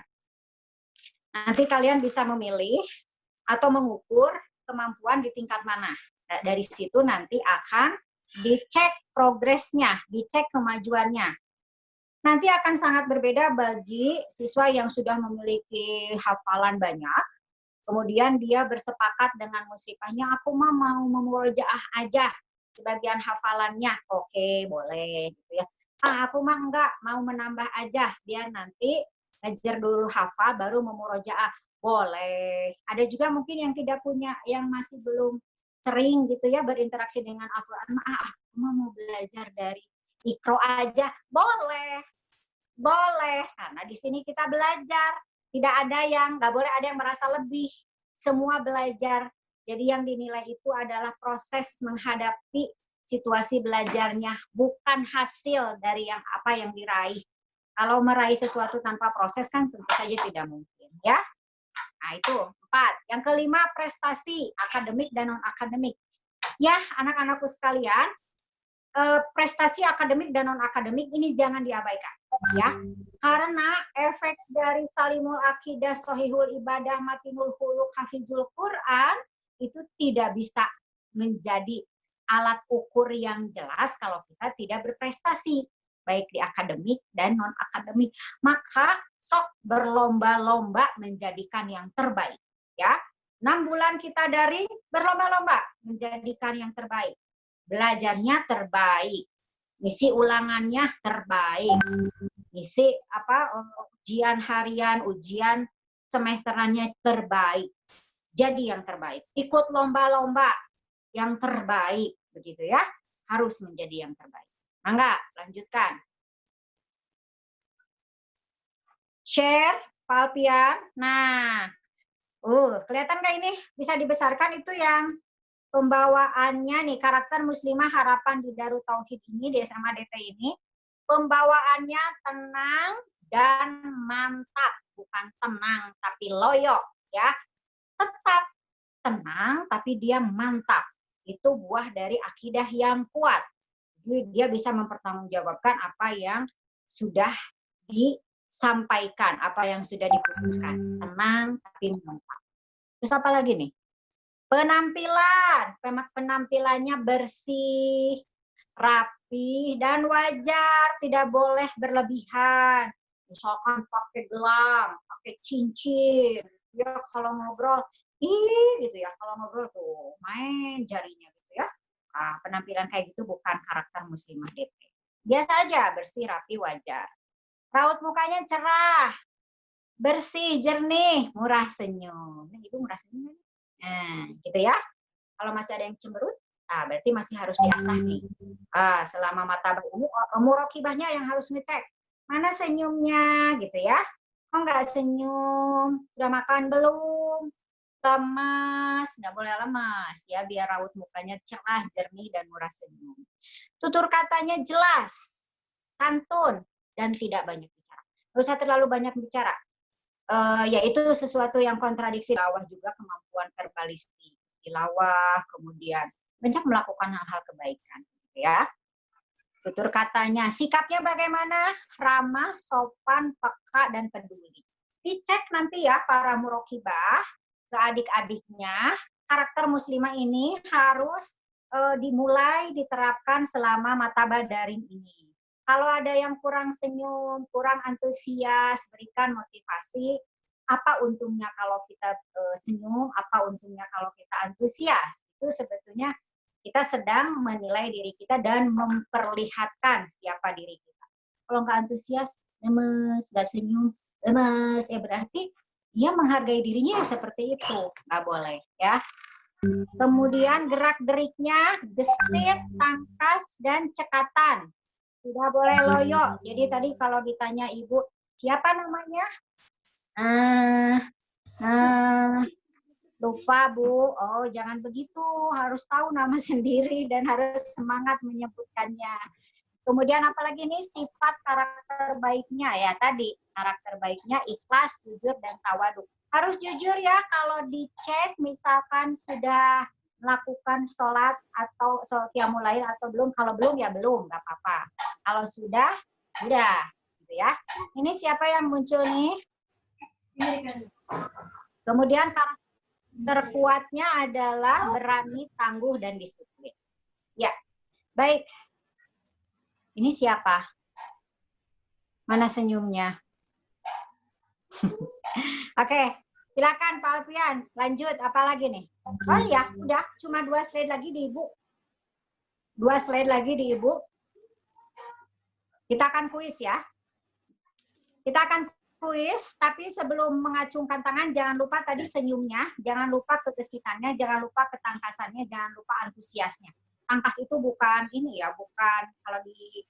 Nanti kalian bisa memilih atau mengukur kemampuan di tingkat mana. Nah, dari situ nanti akan dicek progresnya, dicek kemajuannya. Nanti akan sangat berbeda bagi siswa yang sudah memiliki hafalan banyak, kemudian dia bersepakat dengan musyrifahnya, aku mah mau memurojaah aja sebagian hafalannya. Oke, boleh gitu ya. Aku mah enggak, mau menambah aja biar nanti ngajar dulu hafal baru memurojaah. Boleh. Ada juga mungkin yang tidak punya, yang masih belum sering gitu ya berinteraksi dengan Al-Quran. Aku mau belajar dari Iqra aja. Boleh. Boleh. Karena di sini kita belajar. Tidak ada yang, nggak boleh ada yang merasa lebih. Semua belajar. Jadi yang dinilai itu adalah proses menghadapi situasi belajarnya, bukan hasil dari yang apa yang diraih. Kalau meraih sesuatu tanpa proses kan tentu saja tidak mungkin, ya. Nah, itu 4. Yang kelima, prestasi akademik dan non-akademik. Ya, anak-anakku sekalian, prestasi akademik dan non-akademik ini jangan diabaikan, ya. Karena efek dari salimul akidah, sohihul ibadah, matinul khuluq, hafizul Quran itu tidak bisa menjadi alat ukur yang jelas kalau kita tidak berprestasi, baik di akademik dan non-akademik. Maka sok berlomba-lomba menjadikan yang terbaik. Ya, 6 bulan kita daring, berlomba-lomba menjadikan yang terbaik. Belajarnya terbaik, ngisi ulangannya terbaik, ngisi ujian harian, ujian semesterannya terbaik. Jadi yang terbaik. Ikut lomba-lomba yang terbaik, begitu ya. Harus menjadi yang terbaik. Mangga, lanjutkan. Share, Pak Alpian. Nah, kelihatan nggak ini? Bisa dibesarkan itu yang pembawaannya nih, karakter muslimah harapan di Darut Tauhid ini, di SMA DT ini. Pembawaannya tenang dan mantap. Bukan tenang, tapi loyo, ya. Tetap tenang, tapi dia mantap. Itu buah dari akidah yang kuat. Jadi dia bisa mempertanggungjawabkan apa yang sudah disampaikan, apa yang sudah diputuskan. Tenang, tapi mantap. Terus apa lagi nih? Penampilan. Penampilannya bersih, rapi, dan wajar. Tidak boleh berlebihan. Misalkan pakai gelang, pakai cincin. Ya kalau ngobrol, gitu ya. Kalau ngobrol tuh main jarinya gitu ya. Nah, penampilan kayak gitu bukan karakter muslimah DT. Biasa aja, bersih, rapi, wajar. Raut mukanya cerah, bersih, jernih, murah senyum. Nah, Ibu murah senyum. Nah, gitu ya. Kalau masih ada yang cemberut, berarti masih harus diasah nih. Selama mata ini, murokibahnya yang harus ngecek. Mana senyumnya, gitu ya. Oh, nggak senyum, sudah makan belum? Lemas, nggak boleh lemas ya, biar raut mukanya cerah, jernih, dan murah senyum. Tutur katanya jelas, santun, dan tidak banyak bicara. Nggak usah terlalu banyak bicara. Yaitu sesuatu yang kontradiksi. Tilawah juga kemampuan verbalistik. Tilawah, kemudian banyak melakukan hal-hal kebaikan. Ya. Tutur katanya, sikapnya bagaimana? Ramah, sopan, peka, dan peduli. Dicek nanti ya para murokibah, ke adik-adiknya, karakter muslimah ini harus dimulai diterapkan selama matabah daring ini. Kalau ada yang kurang senyum, kurang antusias, berikan motivasi. Apa untungnya kalau kita senyum, apa untungnya kalau kita antusias. Itu sebetulnya kita sedang menilai diri kita dan memperlihatkan siapa diri kita. Kalau nggak antusias, lemes, nggak senyum, lemes, ya berarti dia menghargai dirinya seperti itu. Nggak boleh, ya. Kemudian gerak-geriknya gesit, tangkas, dan cekatan. Tidak boleh loyo. Jadi tadi kalau ditanya ibu, siapa namanya? Lupa Bu, oh jangan begitu, harus tahu nama sendiri dan harus semangat menyebutkannya. Kemudian apalagi nih sifat karakter baiknya ya tadi, karakter baiknya ikhlas, jujur, dan tawadu. Harus jujur ya kalau dicek misalkan sudah melakukan sholat atau sholat qiyamul lail atau belum, kalau belum ya belum, nggak apa-apa. Kalau sudah, gitu ya. Ini siapa yang muncul nih? Kemudian terkuatnya adalah berani, tangguh, dan disiplin. Ya, baik. Ini siapa? Mana senyumnya? Oke, silakan Pak Alfian. Lanjut, apa lagi nih? Oh iya, udah. Cuma 2 slide lagi di Ibu. 2 slide lagi di Ibu. Kita akan kuis ya. Kita akan kuis, tapi sebelum mengacungkan tangan, jangan lupa tadi senyumnya, jangan lupa kegesitannya, jangan lupa ketangkasannya, jangan lupa antusiasnya. Tangkas itu bukan ini ya, bukan kalau di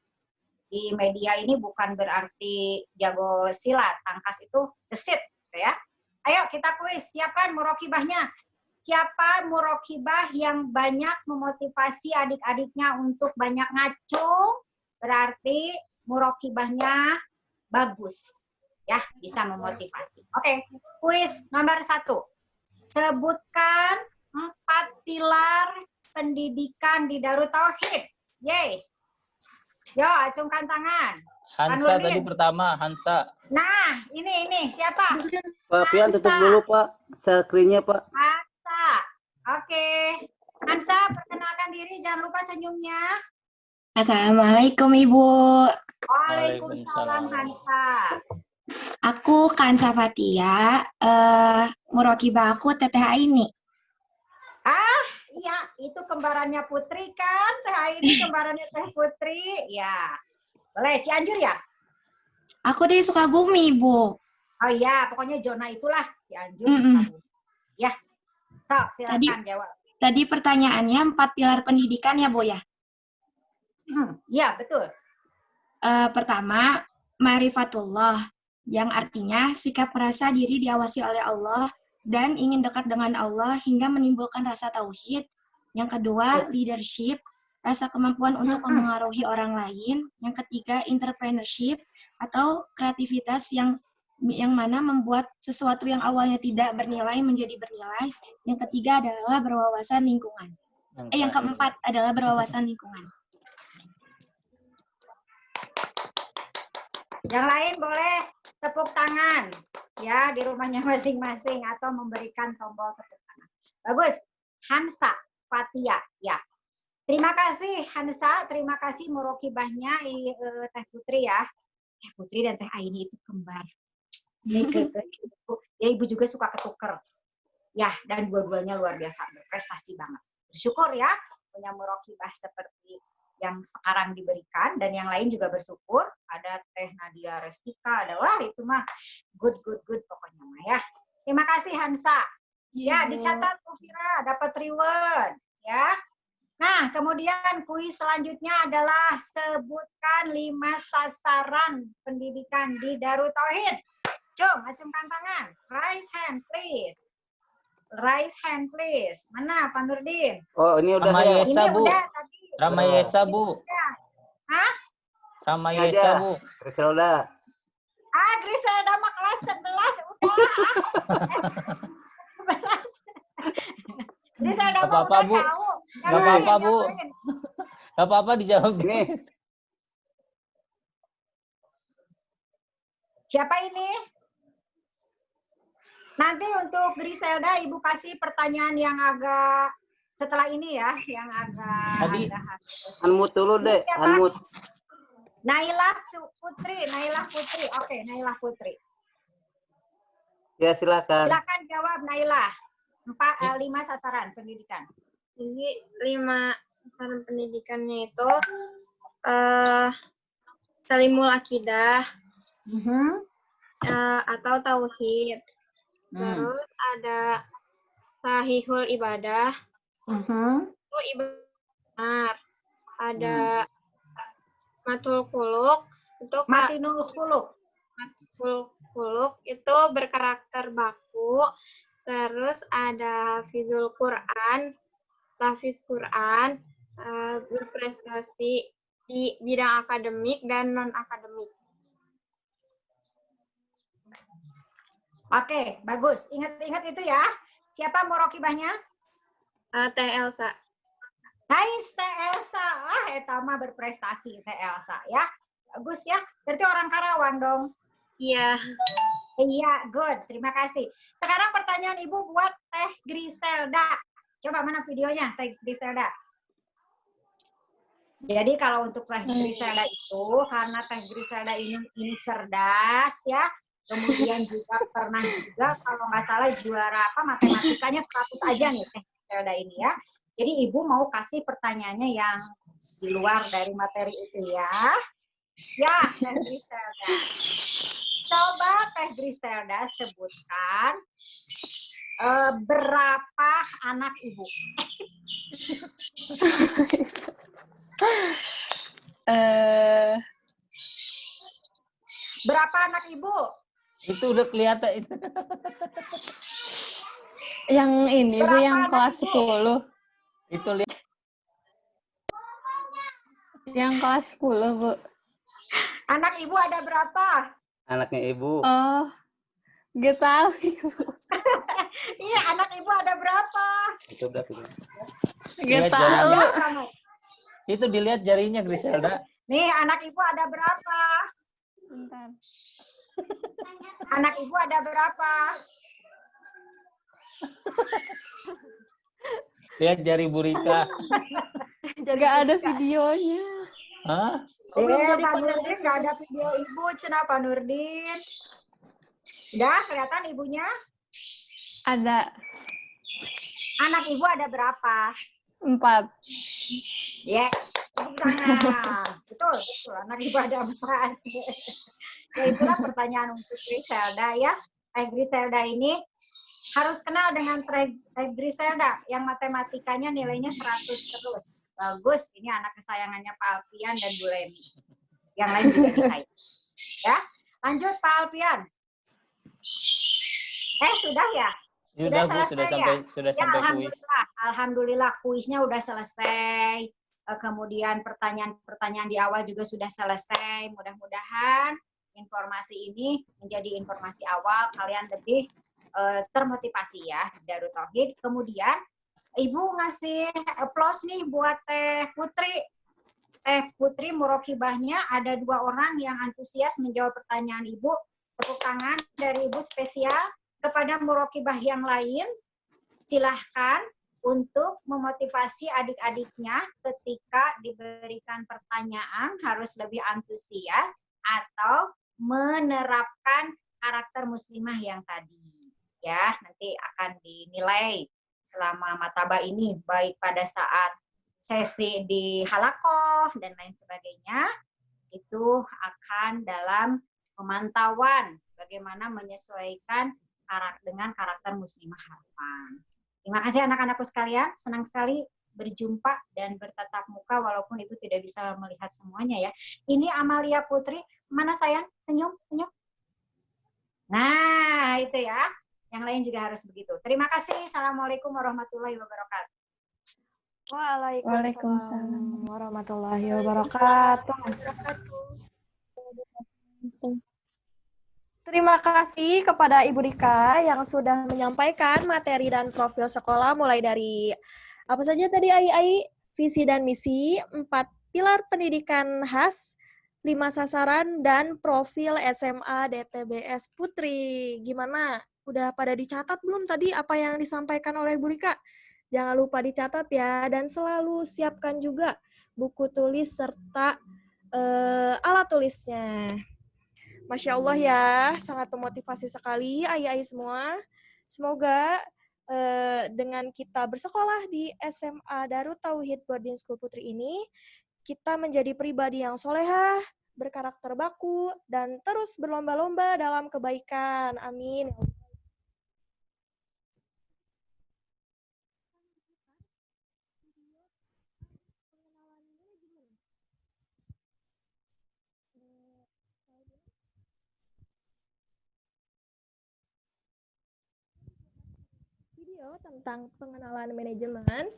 media ini bukan berarti jago silat. Tangkas itu gesit, gitu ya. Ayo kita kuis, siapkan murokibahnya. Siapa murokibah yang banyak memotivasi adik-adiknya untuk banyak ngacung, berarti murokibahnya bagus. Ya, bisa memotivasi. Oke, kuis nomor 1. Sebutkan 4 pilar pendidikan di Darut Tauhid. Yes. Yo, acungkan tangan. Hansa Nurdin. tadi pertama, Hansa. Nah, ini siapa? Pak Pian tutup dulu Pak, screen-nya Pak. Hansa. Oke. Hansa, perkenalkan diri, jangan lupa senyumnya. Assalamualaikum Ibu. Waalaikumsalam, Hansa. Aku Kansa Fatia, murokibah aku Teteh Aini. Ah, iya, itu kembarannya Putri kan? Teh Aini kembarannya Teh Putri. Ya. Boleh, Cianjur ya? Aku dari Sukabumi, Ibu. Oh iya, pokoknya zona itulah Cianjur, Sukabumi. Ya. Sok, silakan jawab. Tadi pertanyaannya 4 pilar pendidikan ya, Bu ya? Iya, betul. Pertama, ma'rifatullah, yang artinya sikap merasa diri diawasi oleh Allah dan ingin dekat dengan Allah hingga menimbulkan rasa tauhid. Yang kedua, leadership, rasa kemampuan untuk memengaruhi orang lain. Yang ketiga, entrepreneurship atau kreativitas yang mana membuat sesuatu yang awalnya tidak bernilai menjadi bernilai. Yang ketiga adalah berwawasan lingkungan. Yang keempat adalah berwawasan lingkungan. Yang lain boleh tepuk tangan ya di rumahnya masing-masing atau memberikan tombol tepuk tangan. Bagus. Hansa Fatia ya. Terima kasih Hansa, terima kasih murokibahnya Teh Putri ya. Teh Putri dan Teh Aini itu kembar. Ya, Ibu juga suka ketuker. Ya, dan dua-duanya luar biasa, berprestasi banget. Bersyukur ya punya murokibah seperti yang sekarang diberikan, dan yang lain juga bersyukur. Ada Teh Nadia Restika, ada wah itu mah good pokoknya mah ya. Terima kasih Hansa. Ya, dicatat Bu Fira, dapat reward ya. Nah, kemudian kuis selanjutnya adalah sebutkan 5 sasaran pendidikan di Darut Tauhid. Cung, acungkan tangan. Raise hand, please. Raise hand, please. Mana, Pak Nurdin? Oh, ini udah ya. Ramayesa, Bu. Udah tadi. Ramayesa, Bu. Hah? Ramayesa, Bu. Griselda. Ah, Griselda mah kelas 11. Udah. Griselda mah Apa-apa, udah Bu. tahu. Gak apa-apa, Bu. Gak apa-apa dijawab. Ini. Siapa ini? Nanti untuk Griselda, Ibu kasih pertanyaan yang agak setelah ini ya, yang agak... Tadi unmute dulu deh, unmute. Nailah Putri. Oke, Nailah Putri. Ya, silakan. Silakan jawab Nailah. 5 sasaran pendidikan. Jadi 5 sasaran pendidikannya itu Salimul Akidah atau Tauhid. Terus ada Sahihul Ibadah. Itu ibadah. Ada Matul Kuluk. Untuk Matinul Kuluk. Matul Kuluk itu berkarakter baku. Terus ada Hafizul Quran, Tahfiz Quran, berprestasi di bidang akademik dan non-akademik. Oke, bagus. Ingat-ingat itu ya. Siapa murokibahnya? Teh Elsa. Nice, Teh Elsa. Ah, etama berprestasi Teh Elsa ya. Bagus ya. Berarti orang Karawang dong. Iya. Iya, good. Terima kasih. Sekarang pertanyaan Ibu buat Teh Griselda. Coba mana videonya, Teh Griselda? Jadi kalau untuk Teh Griselda itu, karena Teh Griselda ini cerdas ya, kemudian juga pernah juga kalau nggak salah juara matematikanya 100 aja nih Teh Griselda ini ya. Jadi Ibu mau kasih pertanyaannya yang di luar dari materi itu ya. Ya, Teh Griselda. Coba Teh Griselda sebutkan berapa anak ibu? Berapa anak ibu? Itu udah kelihatan itu. Yang ini Bu, Berapa yang anak kelas ibu? 10. Itu lihat. Yang kelas 10, Bu. Anak ibu ada berapa? Anaknya ibu. Oh, gak tahu, Ibu. Iya, anak ibu ada berapa? Itu udah tuh. Gak Lihat tahu. jarinya. Ya, kamu. Itu dilihat jarinya Griselda. Nih, anak ibu ada berapa? Bentar. Anak ibu ada berapa? Lihat jari Burika. Gak ada videonya. Hah? Oh, belum jadi Pak panelis. Nurdin, nggak ada video ibu, cina Pak Nurdin. Udah kelihatan ibunya? Ada Anak ibu ada berapa? 4. Ya, tepuk tangan. Betul, betul. Anak ibu ada 4. Ya, itulah pertanyaan untuk Griselda ya. Griselda ini harus kenal dengan Griselda yang matematikanya nilainya 100 terus. Bagus, ini anak kesayangannya Pak Alfian dan Bu Leni. Yang lain juga disayang. Ya, lanjut Pak Alfian. Sudah ya? Sudah Bu, sudah sampai Ya, kuis. Alhamdulillah kuisnya udah selesai. Kemudian pertanyaan-pertanyaan di awal juga sudah selesai. Mudah-mudahan informasi ini menjadi informasi awal kalian lebih termotivasi ya Darut Tauhid. Kemudian Ibu ngasih applause nih buat Teh Putri. Teh Putri murokibahnya ada 2 orang yang antusias menjawab pertanyaan Ibu. Tepuk tangan dari Ibu spesial kepada murokibah yang lain. Silahkan untuk memotivasi adik-adiknya ketika diberikan pertanyaan harus lebih antusias atau menerapkan karakter muslimah yang tadi. Ya, nanti akan dinilai selama mataba ini, baik pada saat sesi di halakoh dan lain sebagainya, itu akan dalam pemantauan bagaimana menyesuaikan dengan karakter muslimah harapan. Terima kasih anak-anakku sekalian, senang sekali berjumpa dan bertatap muka walaupun Ibu tidak bisa melihat semuanya ya. Ini Amalia Putri, mana sayang? Senyum, senyum. Nah, itu ya. Yang lain juga harus begitu. Terima kasih. Assalamualaikum warahmatullahi wabarakatuh. Waalaikumsalam warahmatullahi wabarakatuh. Terima kasih kepada Ibu Rika yang sudah menyampaikan materi dan profil sekolah mulai dari apa saja tadi Ai, visi dan misi, 4 pilar pendidikan khas, 5 sasaran, dan profil SMA DTBS Putri. Gimana? Udah pada dicatat belum tadi apa yang disampaikan oleh Bu Rika? Jangan lupa dicatat ya, dan selalu siapkan juga buku tulis serta alat tulisnya. Masya Allah ya, sangat memotivasi sekali ai-ai semua. Semoga dengan kita bersekolah di SMA Darut Tauhid Boarding School Putri ini, kita menjadi pribadi yang solehah, berkarakter baku, dan terus berlomba-lomba dalam kebaikan. Amin. Video tentang pengenalan manajemen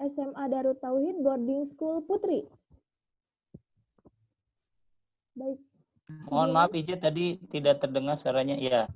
SMA Darut Tauhid Boarding School Putri. Baik. Mohon maaf Ije tadi tidak terdengar suaranya. Iya.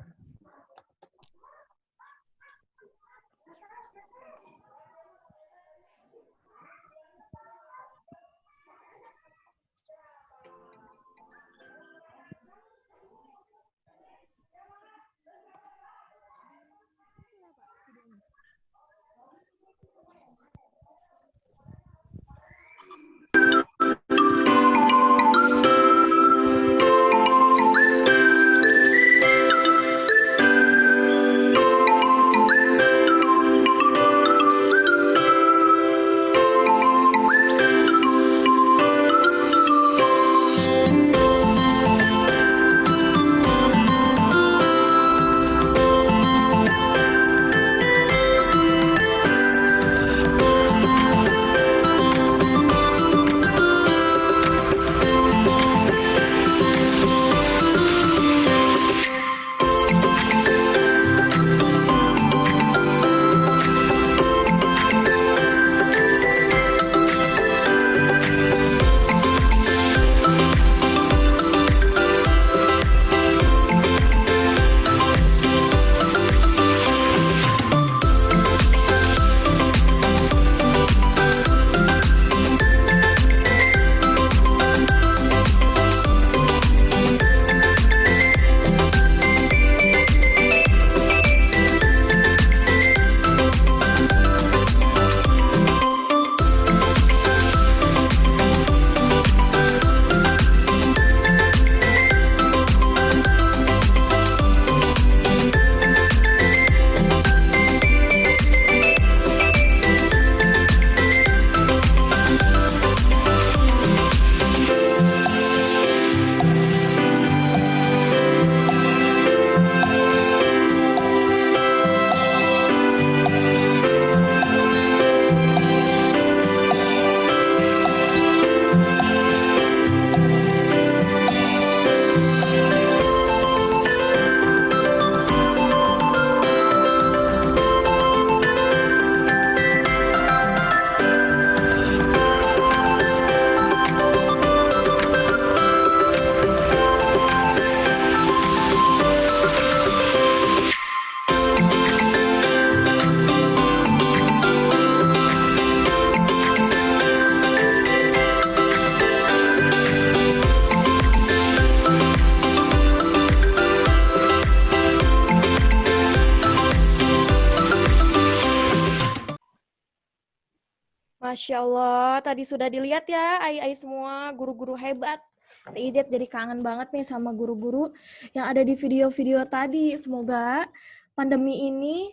Masya Allah, tadi sudah dilihat ya, ai-ai semua, guru-guru hebat. Ijat jadi kangen banget nih sama guru-guru yang ada di video-video tadi. Semoga pandemi ini,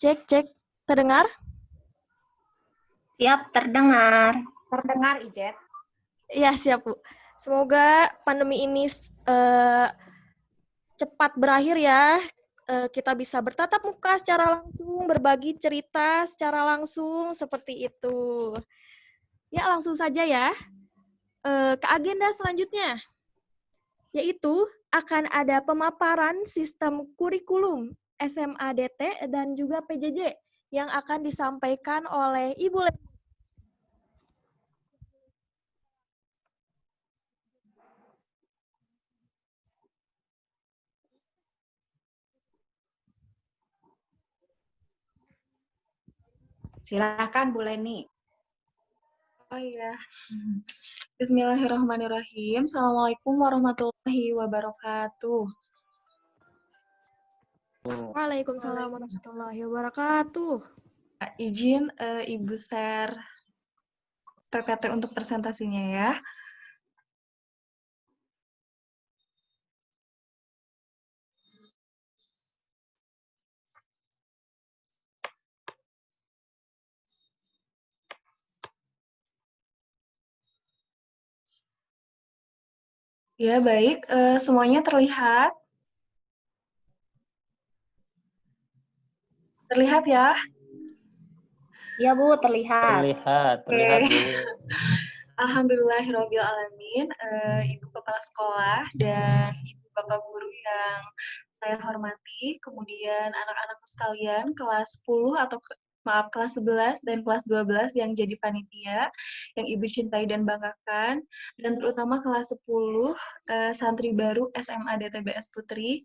cek, terdengar? Siap, terdengar. Terdengar, Ijet. Iya, siap, Bu. Semoga pandemi ini cepat berakhir ya. Kita bisa bertatap muka secara langsung, berbagi cerita secara langsung, seperti itu. Ya, langsung saja ya. Ke agenda selanjutnya, yaitu akan ada pemaparan sistem kurikulum SMA DT dan juga PJJ yang akan disampaikan oleh Ibu Leni. Silakan Bu Leni. Oh iya. Bismillahirrahmanirrahim. Assalamualaikum warahmatullahi wabarakatuh. Waalaikumsalam warahmatullahi wabarakatuh. Izin Ibu share PPT untuk presentasinya ya. Ya, baik. Semuanya terlihat? Terlihat ya? Ya, Bu, terlihat. Terlihat, Oke. Bu. Alhamdulillahirrahmanirrahim. Ibu Kepala Sekolah dan Ibu Bapak Guru yang saya hormati, kemudian anak-anakku sekalian kelas 10 atau kelas 11 dan kelas 12 yang jadi panitia, yang Ibu cintai dan banggakan, dan terutama kelas 10 santri baru SMA DTBS Putri.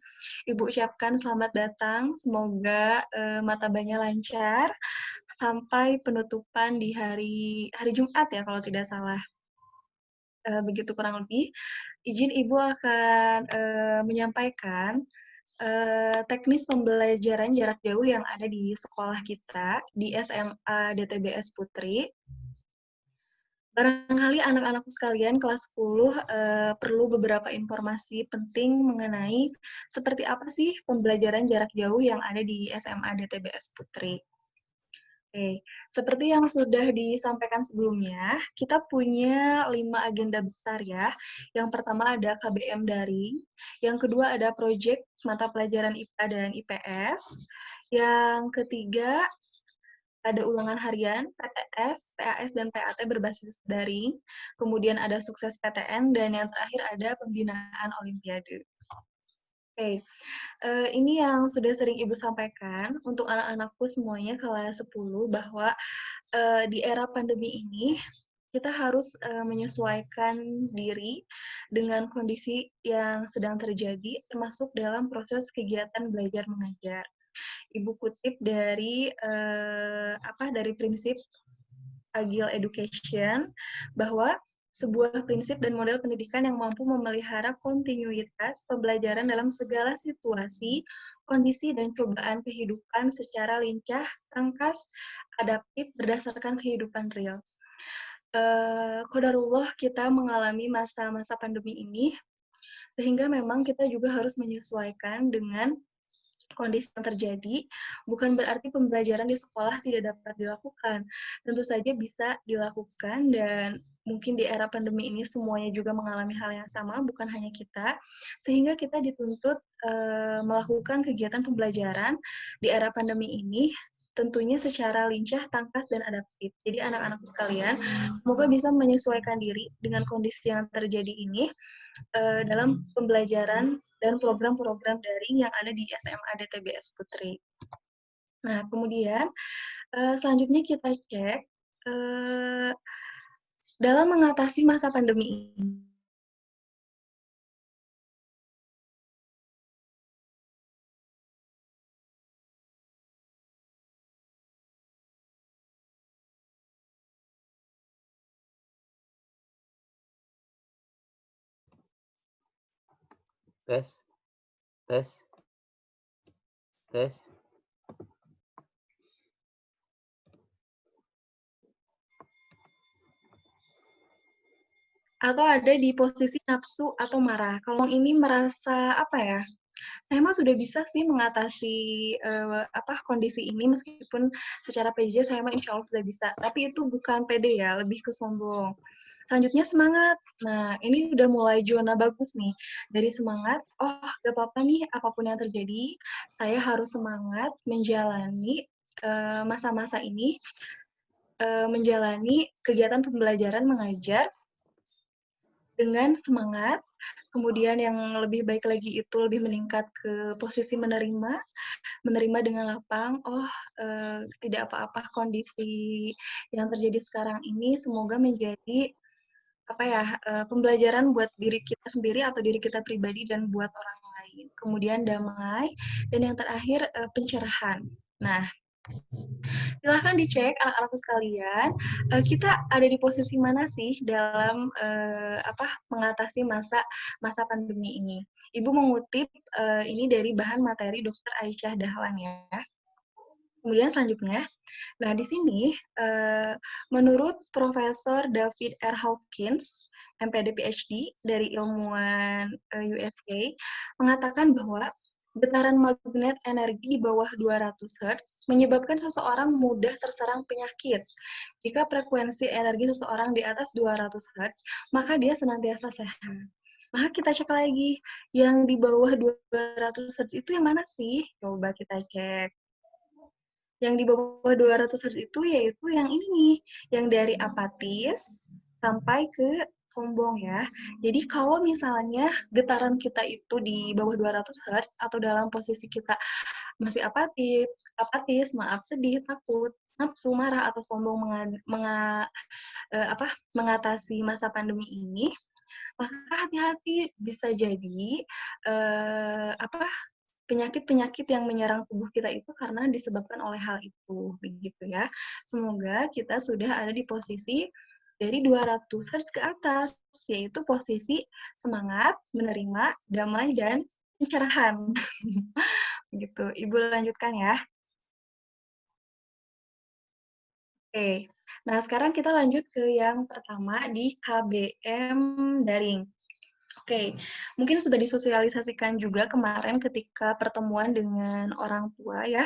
Ibu ucapkan selamat datang, semoga matabannya lancar sampai penutupan di hari Jumat ya kalau tidak salah. Begitu kurang lebih. Izin Ibu akan menyampaikan teknis pembelajaran jarak jauh yang ada di sekolah kita, di SMA DTBS Putri. Barangkali anak-anakku sekalian kelas 10 perlu beberapa informasi penting mengenai seperti apa sih pembelajaran jarak jauh yang ada di SMA DTBS Putri. Oke, seperti yang sudah disampaikan sebelumnya, kita punya 5 agenda besar ya. Yang pertama ada KBM daring, yang kedua ada proyek mata pelajaran IPA dan IPS, yang ketiga ada ulangan harian, PTS, PAS, dan PAT berbasis daring, kemudian ada sukses PTN, dan yang terakhir ada pembinaan Olimpiade. Oke, ini yang sudah sering Ibu sampaikan untuk anak-anakku semuanya kelas 10 bahwa di era pandemi ini kita harus menyesuaikan diri dengan kondisi yang sedang terjadi termasuk dalam proses kegiatan belajar mengajar. Ibu kutip dari dari prinsip Agile Education bahwa sebuah prinsip dan model pendidikan yang mampu memelihara kontinuitas pembelajaran dalam segala situasi, kondisi, dan cobaan kehidupan secara lincah, tangkas, adaptif, berdasarkan kehidupan real. Qadarullah kita mengalami masa-masa pandemi ini, sehingga memang kita juga harus menyesuaikan dengan kondisi yang terjadi, bukan berarti pembelajaran di sekolah tidak dapat dilakukan. Tentu saja bisa dilakukan dan mungkin di era pandemi ini semuanya juga mengalami hal yang sama, bukan hanya kita, sehingga kita dituntut melakukan kegiatan pembelajaran di era pandemi ini tentunya secara lincah, tangkas, dan adaptif. Jadi anak-anakku sekalian, semoga bisa menyesuaikan diri dengan kondisi yang terjadi ini dalam pembelajaran dan program-program daring yang ada di SMA DTBS Putri. Nah, kemudian selanjutnya kita cek dalam mengatasi masa pandemi ini. Tes. atau ada di posisi nafsu atau marah. Kalau ini merasa apa ya? Saya mah sudah bisa sih mengatasi kondisi ini meskipun secara PJJ saya mah insya Allah sudah bisa. Tapi itu bukan pede ya, lebih ke sombong. Selanjutnya semangat. Nah, ini udah mulai zona bagus nih. Dari semangat, oh gak apa-apa nih apapun yang terjadi, saya harus semangat menjalani masa-masa ini, menjalani kegiatan pembelajaran mengajar dengan semangat. Kemudian yang lebih baik lagi itu lebih meningkat ke posisi menerima dengan lapang. Oh, tidak apa-apa kondisi yang terjadi sekarang ini, semoga menjadi pembelajaran buat diri kita sendiri atau diri kita pribadi dan buat orang lain. Kemudian damai, dan yang terakhir pencerahan. Nah, silahkan dicek anak-anakku sekalian, kita ada di posisi mana sih dalam mengatasi masa pandemi ini. Ibu mengutip ini dari bahan materi Dr. Aisyah Dahlan ya. Kemudian selanjutnya, nah di sini menurut Profesor David R. Hawkins, MPD PhD dari ilmuwan USA, mengatakan bahwa getaran magnet energi di bawah 200 Hz menyebabkan seseorang mudah terserang penyakit. Jika frekuensi energi seseorang di atas 200 Hz, maka dia senantiasa sehat. Maka kita cek lagi, yang di bawah 200 Hz itu yang mana sih? Coba kita cek. Yang di bawah 200 Hz itu yaitu yang ini, yang dari apatis sampai ke sombong ya. Jadi kalau misalnya getaran kita itu di bawah 200 Hz atau dalam posisi kita masih apatis, sedih, takut, nafsu, marah, atau sombong mengatasi masa pandemi ini, maka hati-hati, bisa jadi penyakit-penyakit yang menyerang tubuh kita itu karena disebabkan oleh hal itu, begitu ya. Semoga kita sudah ada di posisi dari 200 Hz ke atas, yaitu posisi semangat, menerima, damai, dan pencerahan. Begitu. Ibu lanjutkan ya. Oke. Nah, sekarang kita lanjut ke yang pertama di KBM daring. Oke, mungkin sudah disosialisasikan juga kemarin ketika pertemuan dengan orang tua ya,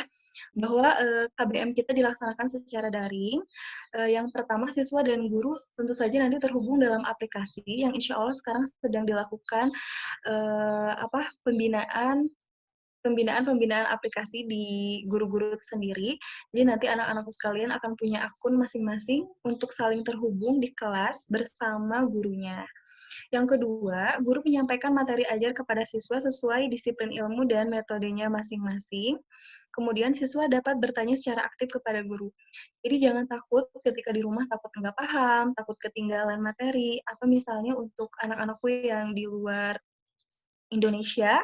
bahwa KBM kita dilaksanakan secara daring. Yang pertama, siswa dan guru tentu saja nanti terhubung dalam aplikasi yang insya Allah sekarang sedang dilakukan pembinaan aplikasi di guru-guru sendiri. Jadi nanti anak-anakku sekalian akan punya akun masing-masing untuk saling terhubung di kelas bersama gurunya. Yang kedua, guru menyampaikan materi ajar kepada siswa sesuai disiplin ilmu dan metodenya masing-masing. Kemudian siswa dapat bertanya secara aktif kepada guru. Jadi jangan takut ketika di rumah takut nggak paham, takut ketinggalan materi, atau misalnya untuk anak-anakku yang di luar Indonesia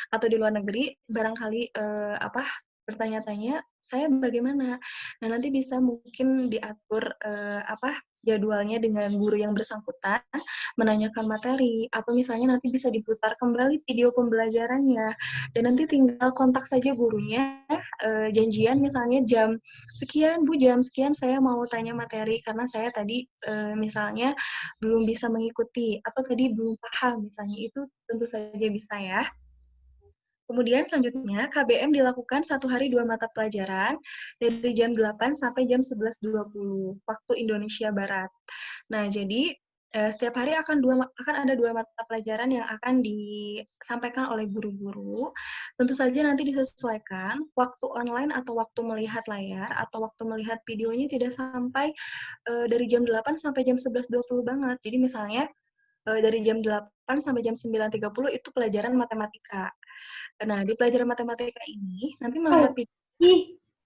atau di luar negeri, barangkali bertanya-tanya, saya bagaimana? Nah, nanti bisa mungkin diatur jadwalnya dengan guru yang bersangkutan, menanyakan materi, atau misalnya nanti bisa diputar kembali video pembelajarannya, dan nanti tinggal kontak saja gurunya, janjian misalnya jam sekian, Bu, jam sekian saya mau tanya materi, karena saya tadi misalnya belum bisa mengikuti, atau tadi belum paham, misalnya itu tentu saja bisa ya. Kemudian selanjutnya, KBM dilakukan 1 hari 2 mata pelajaran dari jam 8 sampai jam 11.20 waktu Indonesia Barat. Nah, jadi setiap hari akan ada 2 mata pelajaran yang akan disampaikan oleh guru-guru. Tentu saja nanti disesuaikan waktu online atau waktu melihat layar atau waktu melihat videonya tidak sampai dari jam 8 sampai jam 11.20 banget. Jadi misalnya dari jam 8 sampai jam 9.30 itu pelajaran matematika. Nah, di pelajaran matematika ini nanti melihat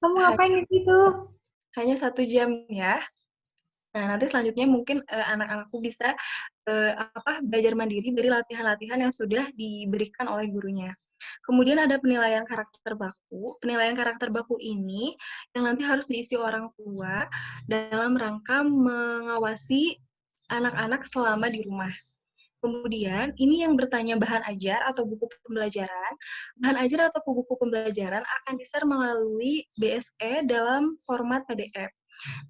kamu ngapain gitu? Hanya 1 jam ya. Nah, nanti selanjutnya mungkin anak-anakku bisa belajar mandiri dari latihan-latihan yang sudah diberikan oleh gurunya. Kemudian ada penilaian karakter baku. Penilaian karakter baku ini yang nanti harus diisi orang tua dalam rangka mengawasi anak-anak selama di rumah. Kemudian, ini yang bertanya bahan ajar atau buku pembelajaran. Bahan ajar atau buku pembelajaran akan di-share melalui BSE dalam format PDF.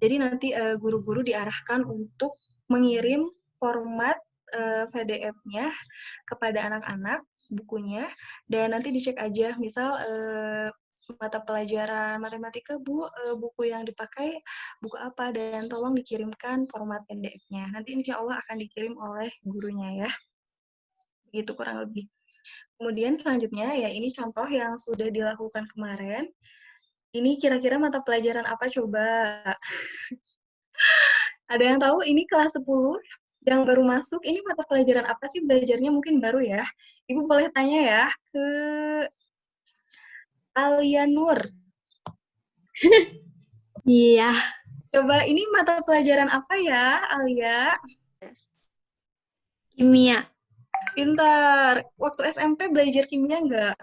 Jadi nanti guru-guru diarahkan untuk mengirim format PDF-nya kepada anak-anak, bukunya, dan nanti dicek aja, misal mata pelajaran matematika, Bu, buku yang dipakai buku apa, dan tolong dikirimkan format PDF-nya. Nanti insya Allah akan dikirim oleh gurunya ya. Begitu kurang lebih. Kemudian selanjutnya, ya ini contoh yang sudah dilakukan kemarin. Ini kira-kira mata pelajaran apa coba? Ada yang tahu ini kelas 10 yang baru masuk, ini mata pelajaran apa sih belajarnya mungkin baru ya? Ibu boleh tanya ya ke Alia Nur. Iya. Coba ini mata pelajaran apa ya, Alia? Kimia. Pintar. Waktu SMP belajar kimia nggak?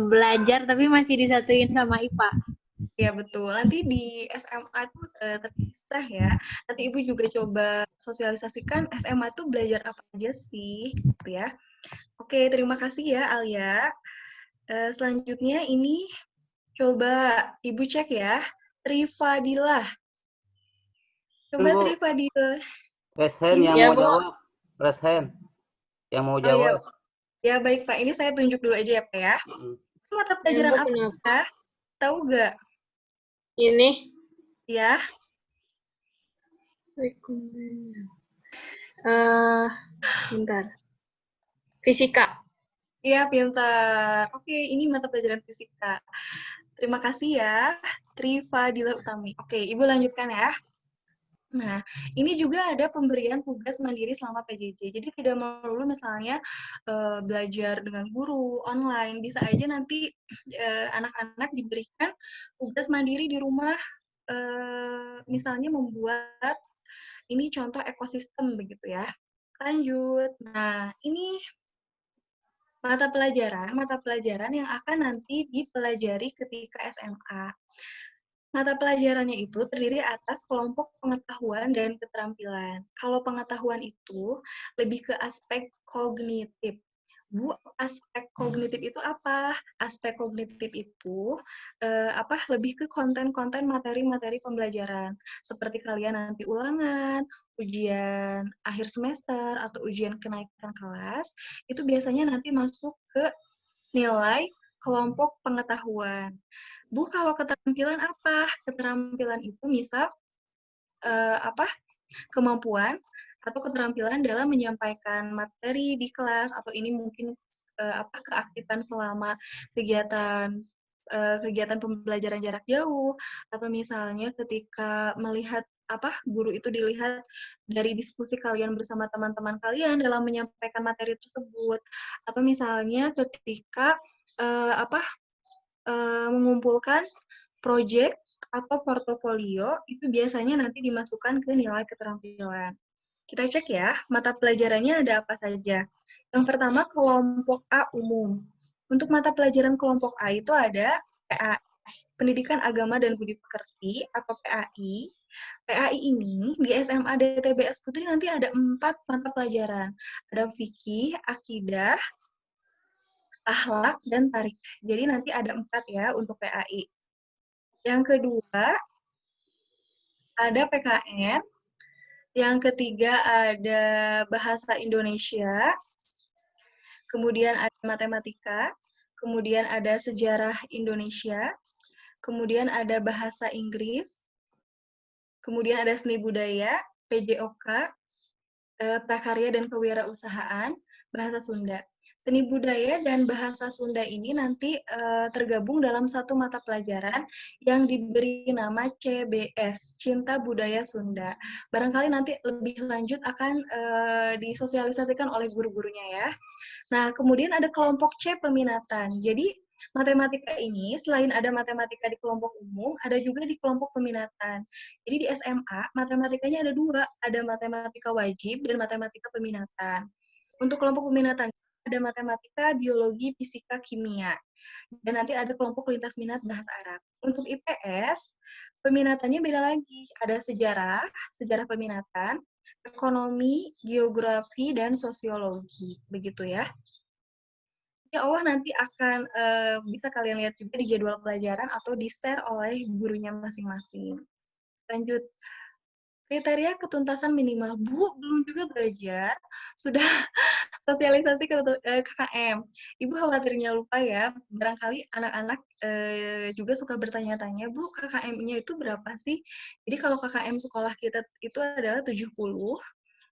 Belajar tapi masih disatuin sama IPA. Ya betul. Nanti di SMA itu terpisah ya. Nanti Ibu juga coba sosialisasikan SMA itu belajar apa aja sih, gitu ya. Oke, terima kasih ya Alia. Selanjutnya ini coba Ibu cek ya, Trifadilah. Coba Bu. Trifadilah. Raise hand yang Ya, mau Bu. jawab. Raise hand. Yang mau Oh ya, jawab. ya baik Pak. Ini saya tunjuk dulu aja ya Pak ya. Mata pelajaran Bu, apa? kenapa? Tahu nggak? Ini. Ya. Bentar. Fisika. Iya, pintar. Oke, ini mata pelajaran fisika. Terima kasih ya, Trifadila Utami. Oke, Ibu lanjutkan ya. Nah, ini juga ada pemberian tugas mandiri selama PJJ. Jadi tidak melulu misalnya belajar dengan guru online. Bisa aja nanti anak-anak diberikan tugas mandiri di rumah, misalnya membuat ini contoh ekosistem begitu ya. Lanjut. Nah, ini mata pelajaran yang akan nanti dipelajari ketika SMA. Mata pelajarannya itu terdiri atas kelompok pengetahuan dan keterampilan. Kalau pengetahuan itu lebih ke aspek kognitif. Bu, aspek kognitif itu apa? Aspek kognitif itu lebih ke konten-konten materi-materi pembelajaran. Seperti kalian nanti ulangan, ujian akhir semester, atau ujian kenaikan kelas, itu biasanya nanti masuk ke nilai kelompok pengetahuan. Bu, kalau keterampilan apa? Keterampilan itu misal kemampuan atau keterampilan dalam menyampaikan materi di kelas, atau ini mungkin keaktifan selama kegiatan pembelajaran jarak jauh, atau misalnya ketika melihat guru itu dilihat dari diskusi kalian bersama teman-teman kalian dalam menyampaikan materi tersebut, atau misalnya ketika mengumpulkan proyek atau portofolio, itu biasanya nanti dimasukkan ke nilai keterampilan. Kita cek ya, mata pelajarannya ada apa saja. Yang pertama, kelompok A umum. Untuk mata pelajaran kelompok A itu ada PAI, Pendidikan Agama dan Budi Pekerti, atau PAI. PAI ini di SMA DTBS Putri nanti ada 4 mata pelajaran. Ada fikih, akidah, akhlak, dan tarik. Jadi nanti ada 4 ya untuk PAI. Yang kedua, ada PKN. Yang ketiga ada Bahasa Indonesia. Kemudian ada Matematika. Kemudian ada Sejarah Indonesia. Kemudian ada Bahasa Inggris. Kemudian ada Seni Budaya, PJOK, Prakarya dan Kewirausahaan, Bahasa Sunda. Seni budaya dan bahasa Sunda ini nanti tergabung dalam satu mata pelajaran yang diberi nama CBS, Cinta Budaya Sunda. Barangkali nanti lebih lanjut akan disosialisasikan oleh guru-gurunya ya. Nah, kemudian ada kelompok C, peminatan. Jadi, matematika ini selain ada matematika di kelompok umum, ada juga di kelompok peminatan. Jadi di SMA, matematikanya ada 2, ada matematika wajib dan matematika peminatan. Untuk kelompok peminatan, ada matematika, biologi, fisika, kimia. Dan nanti ada kelompok lintas minat bahasa Arab. Untuk IPS, peminatannya beda lagi. Ada sejarah peminatan, ekonomi, geografi, dan sosiologi. Begitu ya. Ya Allah nanti akan bisa kalian lihat juga di jadwal pelajaran atau di-share oleh gurunya masing-masing. Lanjut. Kriteria ketuntasan minimal. Bu, belum juga belajar, sudah sosialisasi ke KKM. Ibu khawatirnya lupa ya, barangkali anak-anak juga suka bertanya-tanya, Bu, KKM-nya itu berapa sih? Jadi kalau KKM sekolah kita itu adalah 70,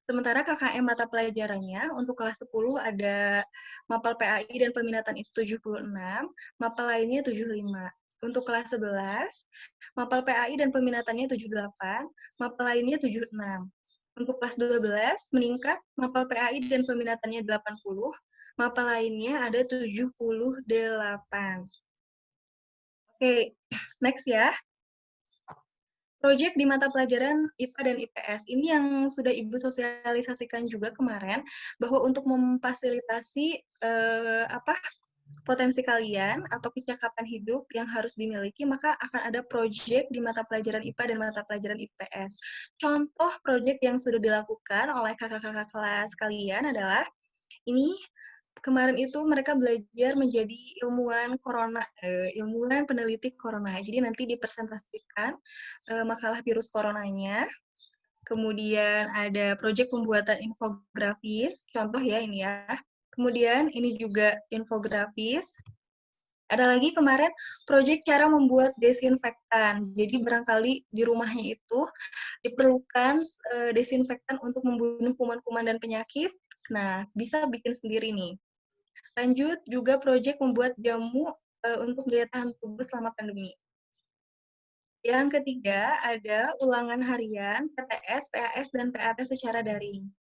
sementara KKM mata pelajarannya untuk kelas 10 ada mapel PAI dan peminatan itu 76, mapel lainnya 75. Untuk kelas 11, mapel PAI dan peminatannya 78, mapel lainnya 76. Untuk kelas 12, meningkat, mapel PAI dan peminatannya 80, mapel lainnya ada 78. Oke, next ya. Proyek di mata pelajaran IPA dan IPS. Ini yang sudah Ibu sosialisasikan juga kemarin, bahwa untuk memfasilitasi potensi kalian atau kecakapan hidup yang harus dimiliki, maka akan ada proyek di mata pelajaran IPA dan mata pelajaran IPS. Contoh proyek yang sudah dilakukan oleh kakak-kakak kelas kalian adalah ini. Kemarin itu mereka belajar menjadi ilmuwan peneliti corona. Jadi nanti dipresentasikan makalah virus coronanya. Kemudian ada proyek pembuatan infografis, contoh ya ini ya. Kemudian ini juga infografis. Ada lagi kemarin proyek cara membuat desinfektan. Jadi barangkali di rumahnya itu diperlukan desinfektan untuk membunuh kuman-kuman dan penyakit. Nah, bisa bikin sendiri nih. Lanjut juga proyek membuat jamu untuk daya tahan tubuh selama pandemi. Yang ketiga ada ulangan harian, PTS, PAS, dan PAT secara daring.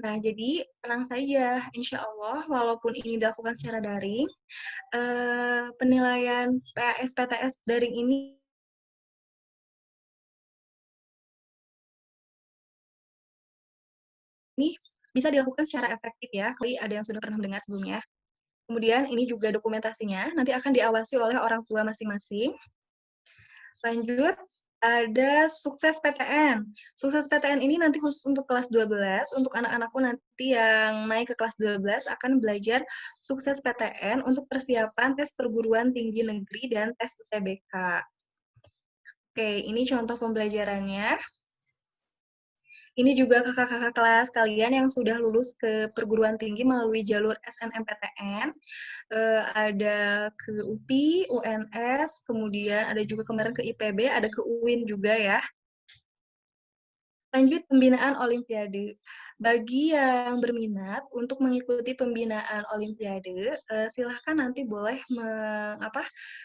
Nah, jadi tenang saja, insya Allah walaupun ini dilakukan secara daring, penilaian PAS, PTS daring ini bisa dilakukan secara efektif ya, kalau ada yang sudah pernah mendengar sebelumnya. Kemudian ini juga dokumentasinya, nanti akan diawasi oleh orang tua masing-masing. Lanjut, ada sukses PTN. Sukses PTN ini nanti khusus untuk kelas 12, untuk anak-anakku nanti yang naik ke kelas 12 akan belajar sukses PTN untuk persiapan tes perguruan tinggi negeri dan tes UTBK. Oke, ini contoh pembelajarannya. Ini juga kakak-kakak kelas kalian yang sudah lulus ke perguruan tinggi melalui jalur SNMPTN. Ada ke UPI, UNS, kemudian ada juga kemarin ke IPB, ada ke UIN juga ya. Lanjut, pembinaan Olimpiade. Bagi yang berminat untuk mengikuti pembinaan Olimpiade, silahkan nanti boleh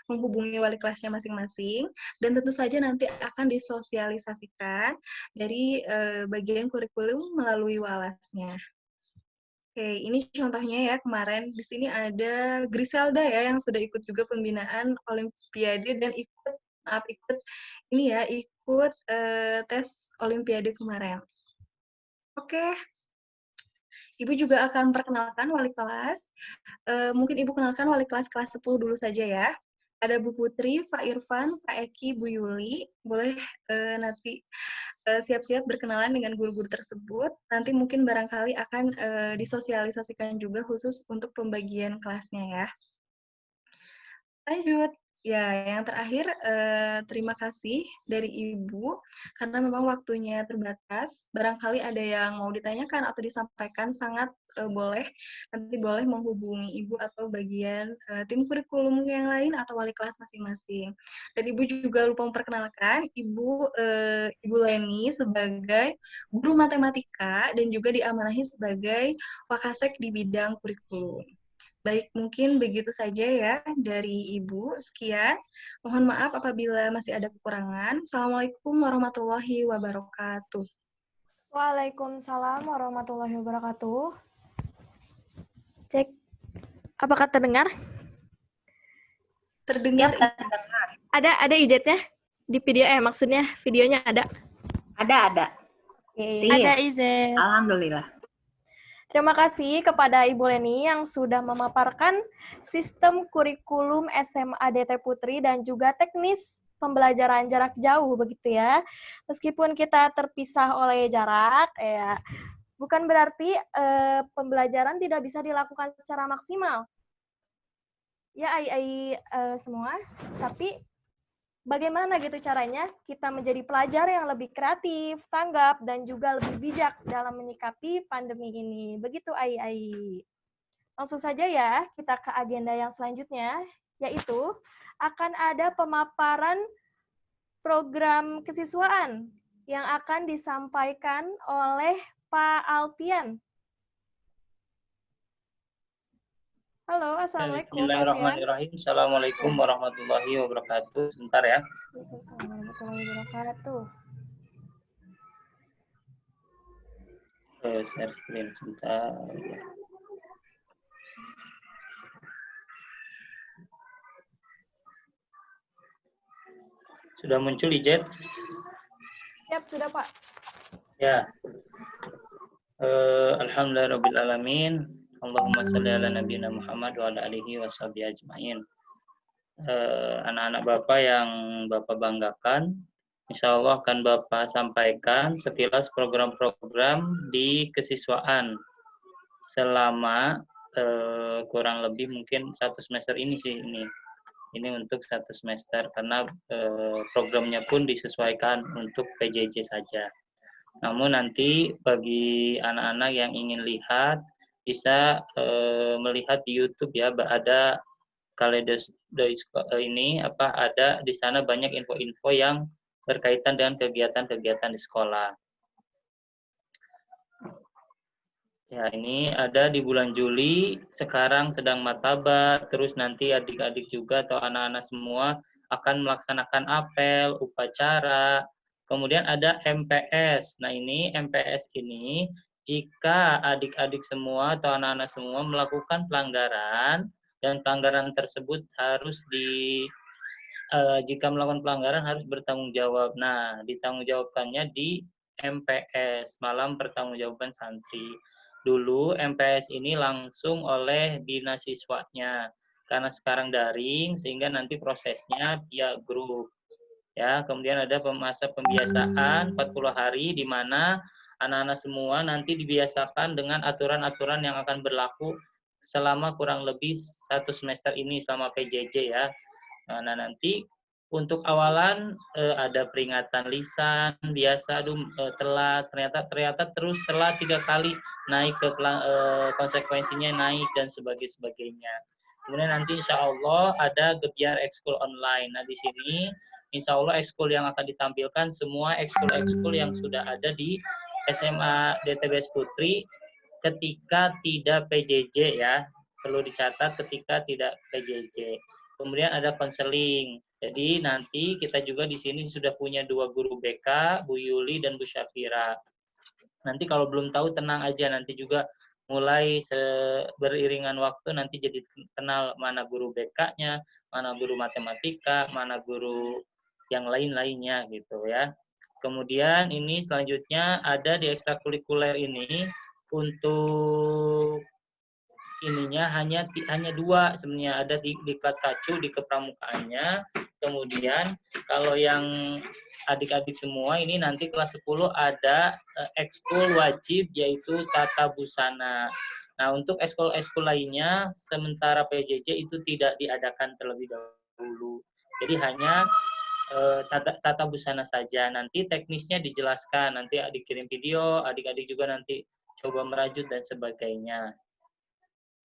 menghubungi wali kelasnya masing-masing, dan tentu saja nanti akan disosialisasikan dari bagian kurikulum melalui walasnya. Oke, ini contohnya ya, kemarin di sini ada Griselda ya yang sudah ikut juga pembinaan Olimpiade dan ikut tes Olimpiade kemarin. Oke, Ibu juga akan perkenalkan wali kelas. Mungkin Ibu kenalkan wali kelas 10 dulu saja ya. Ada Bu Putri, Pak Irfan, Pak Eki, Bu Yuli. Boleh nanti siap-siap berkenalan dengan guru-guru tersebut. Nanti mungkin barangkali akan disosialisasikan juga khusus untuk pembagian kelasnya ya. Lanjut. Ya, yang terakhir, terima kasih dari Ibu, karena memang waktunya terbatas. Barangkali ada yang mau ditanyakan atau disampaikan, sangat boleh. Nanti boleh menghubungi Ibu atau bagian tim kurikulum yang lain atau wali kelas masing-masing. Dan Ibu juga lupa memperkenalkan, Ibu Leni sebagai guru matematika dan juga diamanahi sebagai wakasek di bidang kurikulum. Baik, mungkin begitu saja ya dari Ibu. Sekian. Mohon maaf apabila masih ada kekurangan. Assalamualaikum warahmatullahi wabarakatuh. Waalaikumsalam warahmatullahi wabarakatuh. Cek. Apakah terdengar? Terdengar. Ya, terdengar. Ada izetnya di video, maksudnya videonya ada? Ada. Okay. Ada izet. Alhamdulillah. Terima kasih kepada Ibu Leni yang sudah memaparkan sistem kurikulum SMA DT Putri dan juga teknis pembelajaran jarak jauh begitu ya. Meskipun kita terpisah oleh jarak, ya bukan berarti pembelajaran tidak bisa dilakukan secara maksimal. Ya, semua, tapi bagaimana gitu caranya kita menjadi pelajar yang lebih kreatif, tanggap, dan juga lebih bijak dalam menyikapi pandemi ini. Begitu, Ai. Langsung saja ya, kita ke agenda yang selanjutnya, yaitu akan ada pemaparan program kesiswaan yang akan disampaikan oleh Pak Alfian. Halo, Assalamualaikum, Pak Alfian. Bismillahirrahmanirrahim. Assalamualaikum warahmatullahi wabarakatuh. Sebentar ya. Waalaikumsalam warahmatullahi wabarakatuh. Share screen sebentar. Sudah muncul Ijet? Siap, sudah Pak. Ya. Alhamdulillahirrabbilalamin. Allahumma sholli ala nabiyina Muhammad wa ala alihi wa sahbihi ajmain. Anak-anak Bapak yang Bapak banggakan, insya Allah akan Bapak sampaikan sekilas program-program di kesiswaan selama kurang lebih mungkin 1 semester ini sih ini. Ini untuk 1 semester karena programnya pun disesuaikan untuk PJJ saja. Namun nanti bagi anak-anak yang ingin lihat bisa melihat di YouTube ya, ada kaleidoskop ini ada di sana banyak info-info yang berkaitan dengan kegiatan-kegiatan di sekolah. Ya, ini ada di bulan Juli, sekarang sedang mataba, terus nanti adik-adik juga atau anak-anak semua akan melaksanakan apel, upacara, kemudian ada MPS. Nah, ini MPS ini jika adik-adik semua atau anak-anak semua melakukan pelanggaran dan pelanggaran tersebut harus jika melakukan pelanggaran harus bertanggung jawab. Nah, ditanggungjawabkannya di MPS, malam pertanggungjawaban santri. Dulu MPS ini langsung oleh dinas siswanya, karena sekarang daring sehingga nanti prosesnya via grup. Ya, kemudian ada masa pembiasaan 40 hari di mana anak-anak semua nanti dibiasakan dengan aturan-aturan yang akan berlaku selama kurang lebih 1 semester ini selama PJJ ya. Nah, nanti untuk awalan ada peringatan lisan biasa telat, ternyata terus telat 3 kali naik ke konsekuensinya naik dan sebagainya. Kemudian nanti insya Allah ada gebiar ekskul online. Nah, di sini insya Allah ekskul yang akan ditampilkan semua ekskul yang sudah ada di SMA DTBS Putri ketika tidak PJJ ya. Perlu dicatat ketika tidak PJJ. Kemudian ada konseling. Jadi nanti kita juga di sini sudah punya 2 guru BK, Bu Yuli dan Bu Syafira. Nanti kalau belum tahu tenang aja, nanti juga mulai beriringan waktu nanti jadi kenal mana guru BK-nya, mana guru matematika, mana guru yang lain-lainnya gitu ya. Kemudian ini selanjutnya ada di ekstrakurikuler ini untuk ininya hanya 2 sebenarnya, ada di diklat kacu di kepramukaannya. Kemudian kalau yang adik-adik semua ini nanti kelas 10 ada ekskul wajib yaitu tata busana. Nah, untuk ekskul lainnya sementara PJJ itu tidak diadakan terlebih dahulu. Jadi hanya tata busana saja. Nanti teknisnya dijelaskan, nanti dikirim video, adik-adik juga nanti coba merajut dan sebagainya.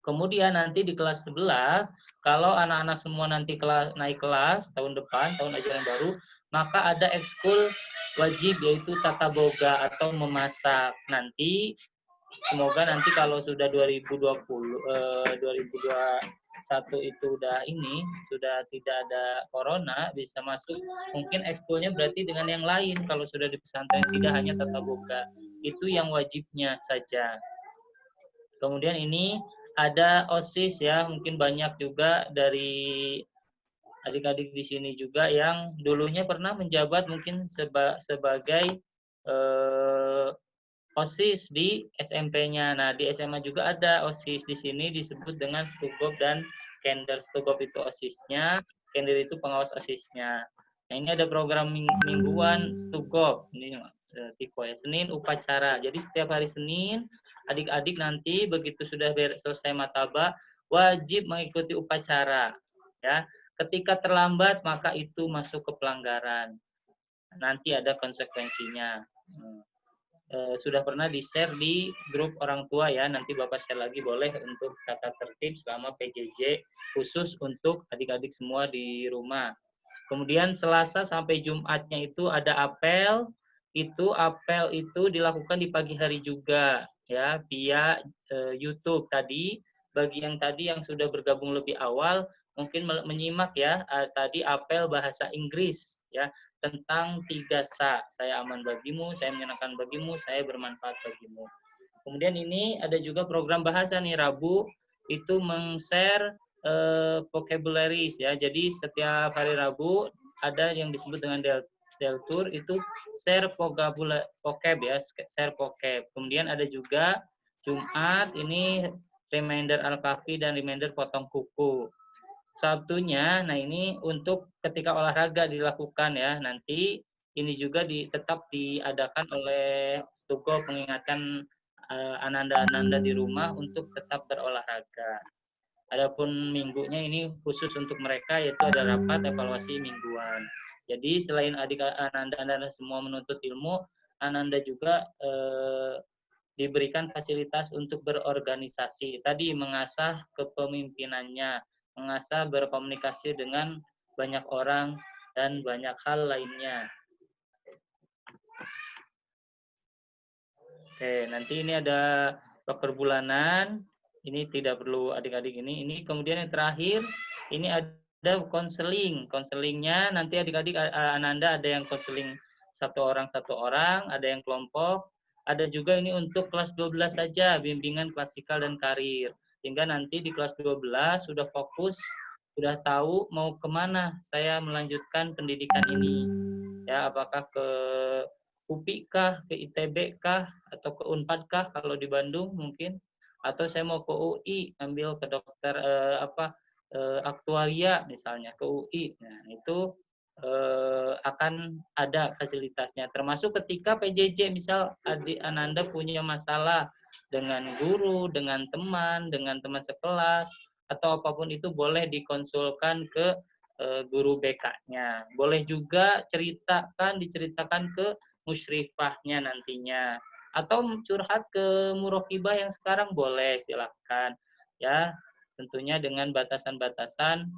Kemudian nanti di kelas 11, kalau anak-anak semua nanti naik kelas tahun depan, tahun ajaran baru, maka ada ekskul wajib yaitu tata boga atau memasak. Nanti semoga nanti kalau sudah 2021 itu sudah tidak ada corona, bisa masuk. Mungkin ekskulnya berarti dengan yang lain kalau sudah di pesantren, tidak hanya tata boga. Itu yang wajibnya saja. Kemudian ini ada OSIS ya, mungkin banyak juga dari adik-adik di sini juga yang dulunya pernah menjabat mungkin sebagai OSIS di SMP-nya. Nah, di SMA juga ada OSIS. Di sini disebut dengan Stugop dan Kender. Stugop itu OSIS-nya, Kender itu pengawas OSIS-nya. Nah, ini ada program mingguan Stugop. Ini Tiko ya, Senin upacara. Jadi setiap hari Senin adik-adik nanti begitu sudah selesai mataba wajib mengikuti upacara ya. Ketika terlambat, maka itu masuk ke pelanggaran. Nanti ada konsekuensinya. Sudah pernah di-share di grup orang tua ya, nanti Bapak share lagi boleh untuk tata tertib selama PJJ khusus untuk adik-adik semua di rumah. Kemudian Selasa sampai Jumatnya itu ada apel, apel itu dilakukan di pagi hari juga ya via YouTube tadi. Bagi yang tadi yang sudah bergabung lebih awal mungkin menyimak ya tadi apel bahasa Inggris ya tentang 3 sa. Saya aman bagimu, saya menyenangkan bagimu, saya bermanfaat bagimu. Kemudian ini ada juga program bahasa nih Rabu itu meng-share vocabularies ya. Jadi setiap hari Rabu ada yang disebut dengan Deltur itu share vocab ya, share vocab. Kemudian ada juga Jumat ini reminder Al-Kahfi dan reminder potong kuku. Sabtunya, nah ini untuk ketika olahraga dilakukan ya, nanti ini juga tetap diadakan oleh Stuko mengingatkan ananda-ananda di rumah untuk tetap berolahraga. Adapun minggunya ini khusus untuk mereka yaitu ada rapat evaluasi mingguan. Jadi selain adik ananda-ananda semua menuntut ilmu, ananda juga diberikan fasilitas untuk berorganisasi. Tadi mengasah kepemimpinannya, mengasah berkomunikasi dengan banyak orang dan banyak hal lainnya. Oke, nanti ini ada per bulanan. Ini tidak perlu adik-adik ini. Ini kemudian yang terakhir, ini ada konseling. Konselingnya nanti adik-adik ananda ada yang konseling satu orang, ada yang kelompok. Ada juga ini untuk kelas 12 saja, bimbingan klasikal dan karir. Hingga nanti di kelas 12 sudah fokus, sudah tahu mau kemana saya melanjutkan pendidikan ini. Ya, apakah ke UPI kah, ke ITB kah, atau ke Unpad kah kalau di Bandung mungkin. Atau saya mau ke UI, ambil ke dokter aktuaria misalnya, ke UI. Nah, itu akan ada fasilitasnya, termasuk ketika PJJ misal adik ananda punya masalah dengan guru, dengan teman sekelas atau apapun itu boleh dikonsulkan ke guru BK-nya. Boleh juga diceritakan ke musyrifahnya nantinya atau curhat ke murokibah yang sekarang boleh, silahkan ya, tentunya dengan batasan-batasan.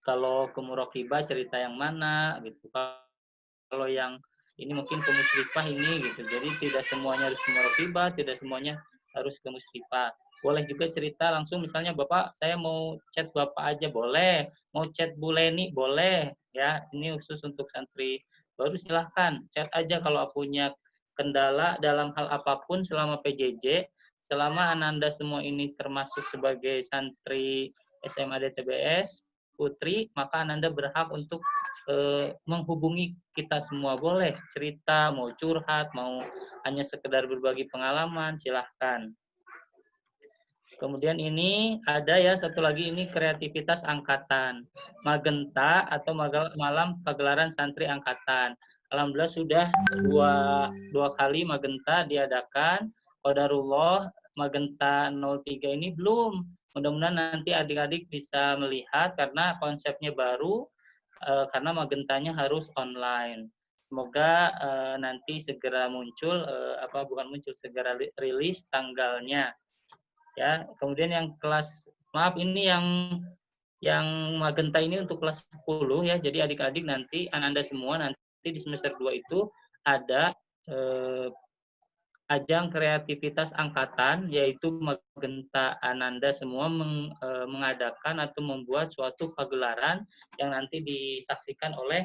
Kalau ke murokibah cerita yang mana gitu. Kalau yang ini mungkin ke musyrifah ini gitu. Jadi tidak semuanya harus ke murokibah, tidak semuanya harus ke musyrifah. Boleh juga cerita langsung misalnya Bapak saya mau chat Bapak aja boleh, mau chat Bu Leni boleh ya. Ini khusus untuk santri baru silahkan chat aja kalau punya kendala dalam hal apapun selama PJJ, selama ananda semua ini termasuk sebagai santri SMA DTBS Putri, maka Ananda berhak untuk menghubungi kita semua. Boleh cerita, mau curhat, mau hanya sekedar berbagi pengalaman, silahkan. Kemudian ini ada ya satu lagi, ini kreativitas angkatan. Magenta atau malam pagelaran santri angkatan. Alhamdulillah sudah dua kali Magenta diadakan. Qadarullah Magenta 03 ini belum. Mudah-mudahan nanti adik-adik bisa melihat karena konsepnya baru, karena Magentanya harus online. Semoga nanti segera muncul, segera rilis tanggalnya. Ya, kemudian yang kelas, maaf ini yang Magenta ini untuk kelas 10 ya. Jadi adik-adik nanti ananda semua nanti di semester 2 itu ada ajang kreativitas angkatan, yaitu Magenta Ananda semua mengadakan atau membuat suatu pagelaran yang nanti disaksikan oleh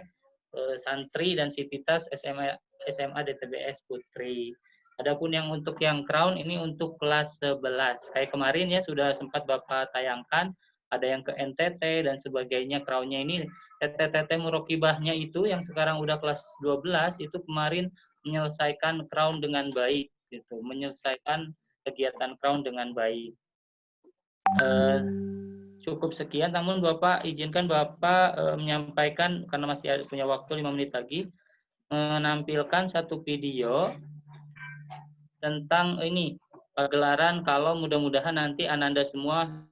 santri dan sivitas SMA DTBS Putri. Adapun yang untuk yang crown ini untuk kelas 11. Kayak kemarin ya sudah sempat Bapak tayangkan, ada yang ke NTT dan sebagainya crownnya ini. TTT Murokibahnya itu yang sekarang udah kelas 12 itu kemarin menyelesaikan crown dengan baik gitu, menyelesaikan kegiatan crown dengan baik. Cukup sekian, namun Bapak izinkan Bapak menyampaikan karena masih punya waktu 5 menit lagi, menampilkan satu video tentang ini pagelaran kalau mudah-mudahan nanti ananda semua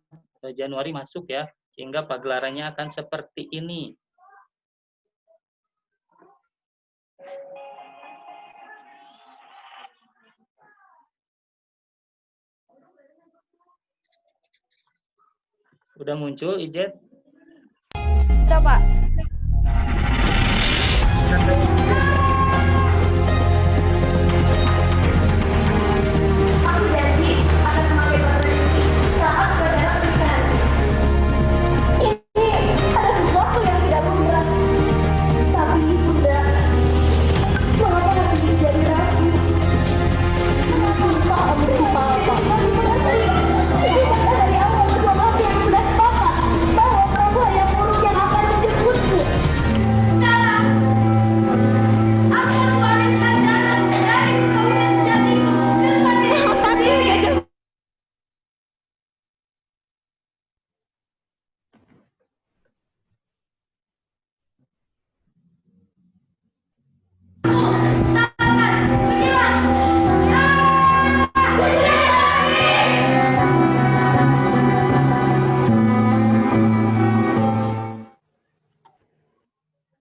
Januari masuk ya. Sehingga pagelarannya akan seperti ini. Udah muncul, Ijet? Udah, Pak. Aku janji akan memakai baterai ini saat upacara pernikahan. Ini ada sesuatu yang tidak lumrah. Tapi Bunda, mengapa hati ini jadi ragu? Sumpah memberi papa. Ibu Bunda dari awal kedua mati yang sudah sepakat bahwa Prabu yang buruk yang akan menjemputku. Sekarang, aku mewariskan darah dari perkawinan sejatiku dengan diriku sendiri.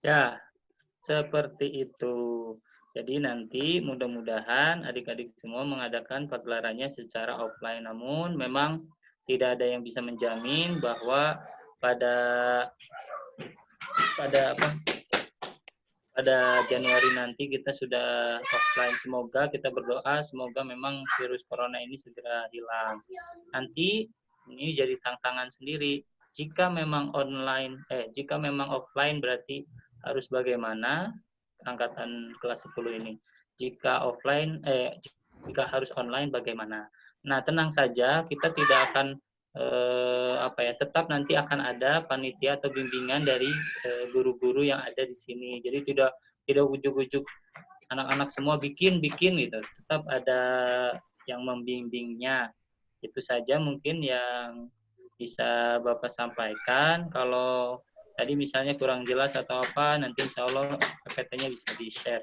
Ya, seperti itu. Jadi nanti mudah-mudahan adik-adik semua mengadakan pagelarannya secara offline. Namun memang tidak ada yang bisa menjamin bahwa pada Januari nanti kita sudah offline. Semoga kita berdoa, semoga memang virus corona ini segera hilang. Nanti ini jadi tantangan sendiri. Jika memang offline berarti harus bagaimana angkatan kelas 10 ini. Jika harus online bagaimana? Nah, tenang saja, kita tidak akan tetap nanti akan ada panitia atau bimbingan dari guru-guru yang ada di sini. Jadi tidak ujuk-ujuk anak-anak semua bikin gitu. Tetap ada yang membimbingnya. Itu saja mungkin yang bisa Bapak sampaikan. Kalau tadi misalnya kurang jelas atau apa, nanti insya Allah PPT-nya bisa di-share.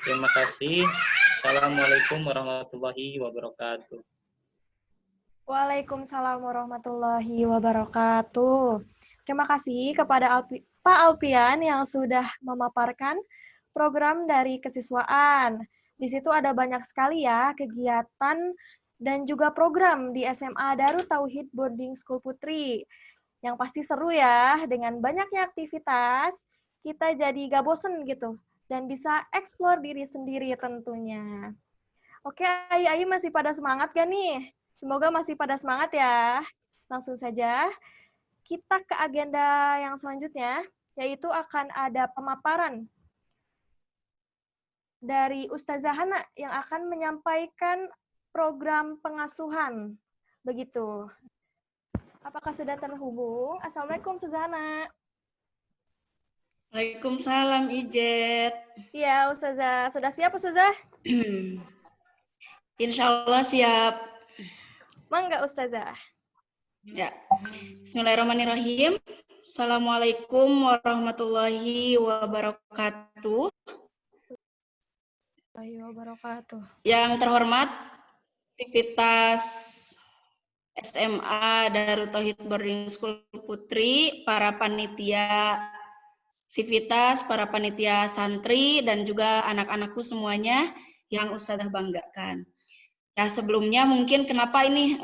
Terima kasih. Assalamualaikum warahmatullahi wabarakatuh. Waalaikumsalam warahmatullahi wabarakatuh. Terima kasih kepada Pak Alpian yang sudah memaparkan program dari kesiswaan. Di situ ada banyak sekali ya kegiatan dan juga program di SMA Darut Tauhid Boarding School Putri. Yang pasti seru ya, dengan banyaknya aktivitas, kita jadi gak bosen gitu, dan bisa eksplor diri sendiri tentunya. Oke, Ayi masih pada semangat gak nih? Semoga masih pada semangat ya. Langsung saja, kita ke agenda yang selanjutnya, yaitu akan ada pemaparan dari Ustazah Hana yang akan menyampaikan program pengasuhan. Begitu. Apakah sudah terhubung? Assalamualaikum, Ustazah Hana. Waalaikumsalam, Ijet. Iya, Ustazah. Sudah siap, Ustazah? Insya Allah siap. Mangga, Ustazah. Ya. Bismillahirrahmanirrahim. Assalamualaikum warahmatullahi wabarakatuh. Yang terhormat, aktivitas SMA Darut Tauhid Boarding School Putri, para panitia Sivitas, para panitia santri, dan juga anak-anakku semuanya yang Ustazah banggakan. Ya, sebelumnya mungkin kenapa ini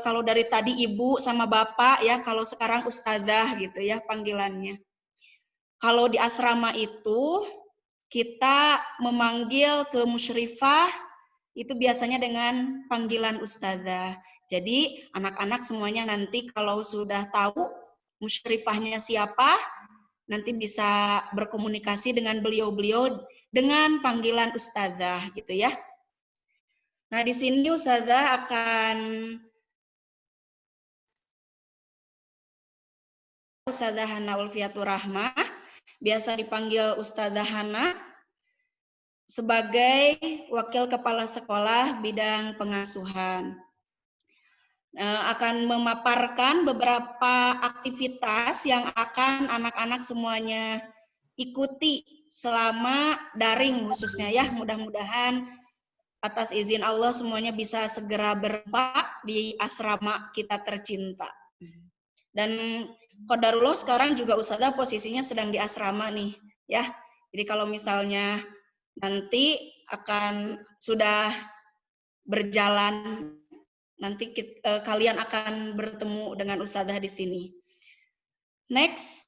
kalau dari tadi Ibu sama Bapak ya, kalau sekarang Ustazah gitu ya panggilannya. Kalau di asrama itu kita memanggil ke musyrifah itu biasanya dengan panggilan Ustazah. Jadi anak-anak semuanya nanti kalau sudah tahu musyrifahnya siapa, nanti bisa berkomunikasi dengan beliau-beliau dengan panggilan Ustazah gitu ya. Nah, di sini Ustazah akan Ustazah Hana Ulfiatur Rahmah, biasa dipanggil Ustazah Hana, sebagai Wakil Kepala Sekolah Bidang Pengasuhan. Akan memaparkan beberapa aktivitas yang akan anak-anak semuanya ikuti selama daring khususnya ya. Mudah-mudahan atas izin Allah semuanya bisa segera berempat di asrama kita tercinta. Dan Qadarullah sekarang juga Ustazah posisinya sedang di asrama nih, ya. Jadi kalau misalnya nanti akan sudah berjalan, nanti kalian akan bertemu dengan Ustazah di sini. Next.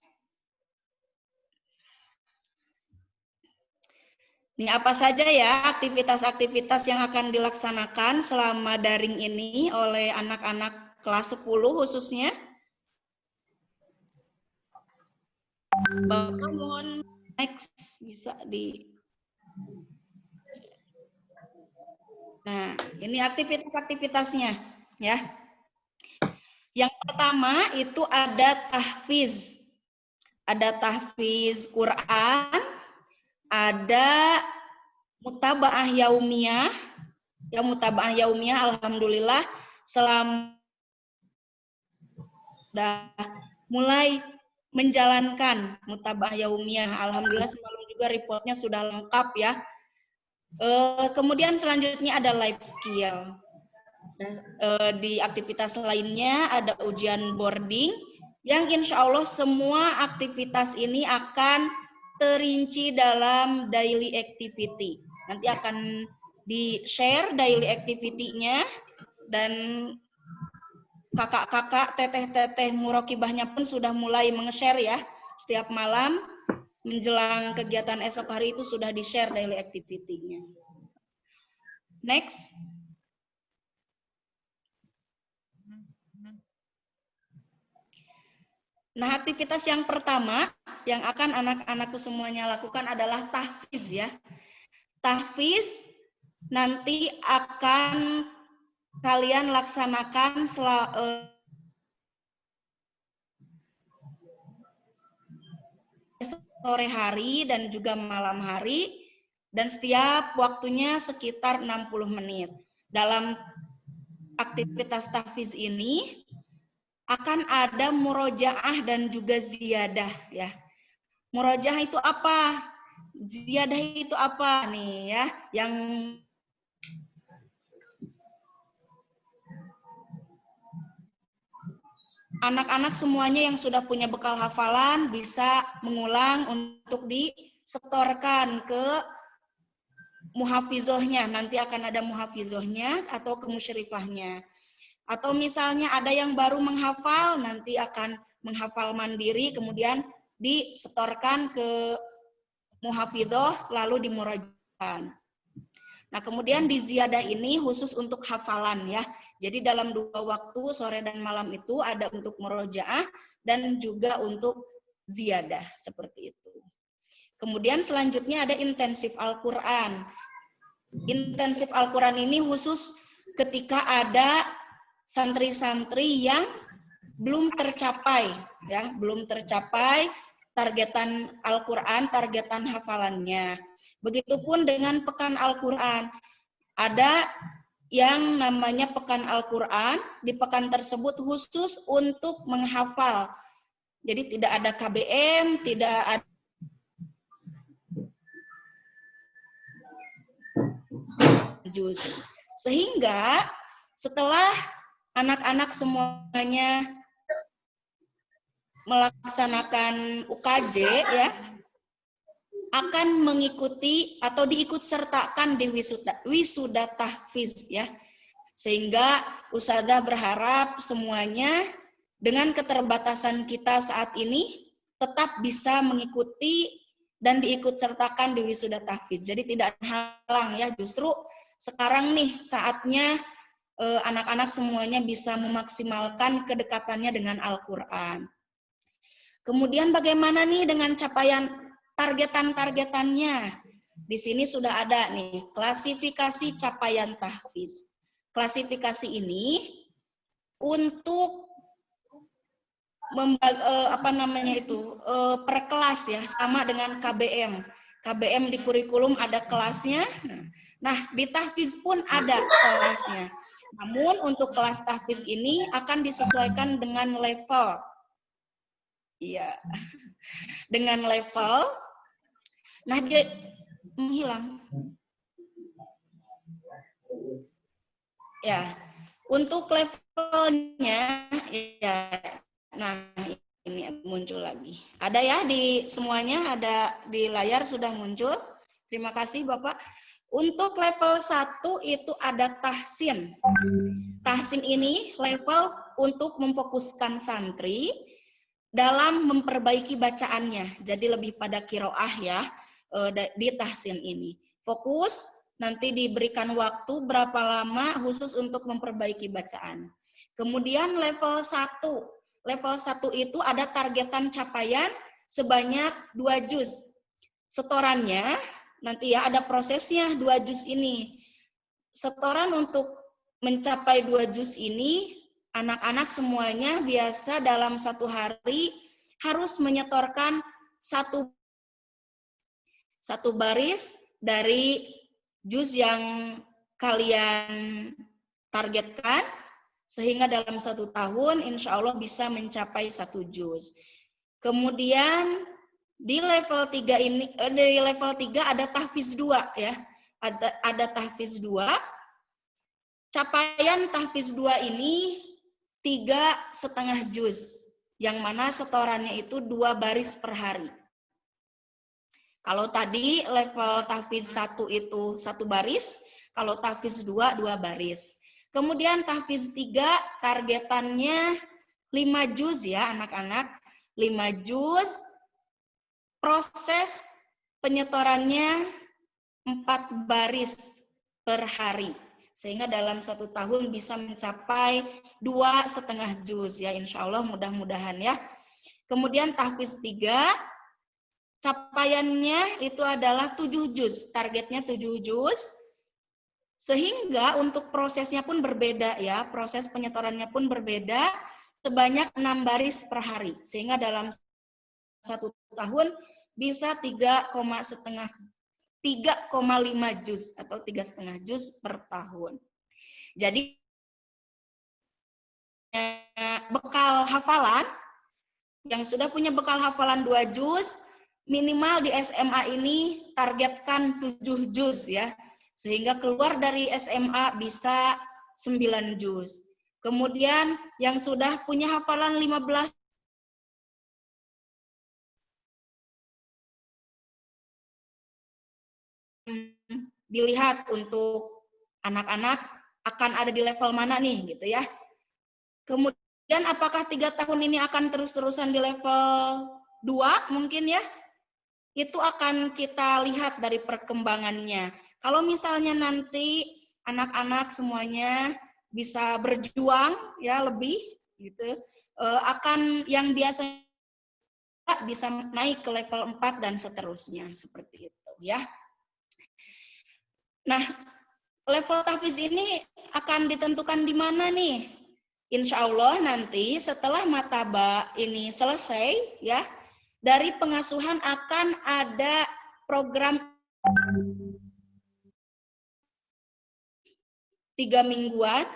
Nih apa saja ya aktivitas-aktivitas yang akan dilaksanakan selama daring ini oleh anak-anak kelas 10 khususnya. Bapak mohon next bisa di. Nah, ini aktivitas-aktivitasnya ya. Yang pertama itu ada tahfiz. Ada tahfiz Quran, ada mutaba'ah yaumiyah. Ya, mutaba'ah yaumiyah alhamdulillah selama sudah mulai menjalankan mutaba'ah yaumiyah. Alhamdulillah semalam juga reportnya sudah lengkap ya. Kemudian selanjutnya ada life skill. Di aktivitas lainnya ada ujian boarding yang insya Allah semua aktivitas ini akan terinci dalam daily activity. Nanti akan di-share daily activity-nya dan kakak-kakak, teteh-teteh murokibahnya pun sudah mulai meng-share ya. Setiap malam menjelang kegiatan esok hari itu sudah di-share daily activity-nya. Next. Nah, aktivitas yang pertama yang akan anak-anakku semuanya lakukan adalah tahfiz ya. Tahfiz nanti akan kalian laksanakan sore hari dan juga malam hari dan setiap waktunya sekitar 60 menit. Dalam aktivitas tahfiz ini akan ada murojaah dan juga ziyadah ya. Murojaah itu apa? Ziyadah itu apa nih ya? Yang anak-anak semuanya yang sudah punya bekal hafalan bisa mengulang untuk disetorkan ke muhafizohnya. Nanti akan ada muhafizohnya atau ke musyrifahnya. Atau misalnya ada yang baru menghafal, nanti akan menghafal mandiri, kemudian disetorkan ke muhafidhoh, lalu dimurajaahkan. Nah, kemudian di ziyadah ini khusus untuk hafalan ya. Jadi dalam 2 waktu, sore dan malam itu ada untuk murojaah dan juga untuk ziyadah, seperti itu. Kemudian selanjutnya ada intensif Al-Quran. Intensif Al-Quran ini khusus ketika ada santri-santri yang belum tercapai ya, belum tercapai targetan Al-Qur'an, targetan hafalannya. Begitupun dengan pekan Al-Qur'an. Ada yang namanya pekan Al-Qur'an, di pekan tersebut khusus untuk menghafal. Jadi tidak ada KBM, tidak ada juz. Sehingga setelah anak-anak semuanya melaksanakan UKJ ya, akan mengikuti atau diikut sertakan di wisuda tahfiz ya. Sehingga Ustazah berharap semuanya dengan keterbatasan kita saat ini tetap bisa mengikuti dan diikut sertakan di wisuda tahfiz. Jadi tidak halang ya, justru sekarang nih saatnya anak-anak semuanya bisa memaksimalkan kedekatannya dengan Al-Quran. Kemudian bagaimana nih dengan capaian targetan-targetannya? Di sini sudah ada nih, klasifikasi capaian tahfiz. Klasifikasi ini untuk per kelas ya, sama dengan KBM. KBM di kurikulum ada kelasnya. Nah, di tahfiz pun ada kelasnya. Namun untuk kelas tahfiz ini akan disesuaikan dengan level. Iya. Dengan level. Nah, dia menghilang. Ya. Untuk levelnya ya. Nah, ini muncul lagi. Ada ya di semuanya, ada di layar sudah muncul. Terima kasih Bapak. Untuk level 1 itu ada tahsin. Tahsin ini level untuk memfokuskan santri dalam memperbaiki bacaannya. Jadi lebih pada kiroah ya di tahsin ini. Fokus, nanti diberikan waktu berapa lama khusus untuk memperbaiki bacaan. Kemudian level 1. Level 1 itu ada targetan capaian sebanyak 2 juz. Setorannya, nanti ya ada prosesnya 2 juz ini. Setoran untuk mencapai 2 juz ini, anak-anak semuanya biasa dalam 1 hari harus menyetorkan satu baris dari juz yang kalian targetkan, sehingga dalam 1 tahun insya Allah bisa mencapai 1 juz. Kemudian di level 3 ini, di level 3 ada tahfiz 2 ya. Ada tahfiz 2. Capaian tahfiz 2 ini 3,5 juz, yang mana setorannya itu 2 baris per hari. Kalau tadi level tahfiz 1 itu 1 baris, kalau tahfiz 2, 2 baris. Kemudian tahfiz 3 targetannya 5 juz ya anak-anak, 5 juz. Proses penyetorannya 4 baris per hari. Sehingga dalam 1 tahun bisa mencapai 2,5 juz ya insya Allah, mudah-mudahan ya. Kemudian tahfiz 3, capaiannya itu adalah 7 juz, targetnya 7 juz. Sehingga untuk prosesnya pun berbeda ya, proses penyetorannya pun berbeda, sebanyak 6 baris per hari. Sehingga dalam 1 tahun bisa 3,5 juz atau 3,5 juz per tahun. Jadi bekal hafalan, yang sudah punya bekal hafalan 2 juz, minimal di SMA ini targetkan 7 juz ya. Sehingga keluar dari SMA bisa 9 juz. Kemudian yang sudah punya hafalan 15 dilihat untuk anak-anak akan ada di level mana nih gitu ya. Kemudian apakah 3 tahun ini akan terus-terusan di level 2 mungkin ya? Itu akan kita lihat dari perkembangannya. Kalau misalnya nanti anak-anak semuanya bisa berjuang ya lebih gitu, akan yang biasanya bisa naik ke level 4 dan seterusnya seperti itu ya. Nah, level tahfiz ini akan ditentukan di mana nih? Insya Allah nanti setelah mataba ini selesai ya, dari pengasuhan akan ada program 3 mingguan.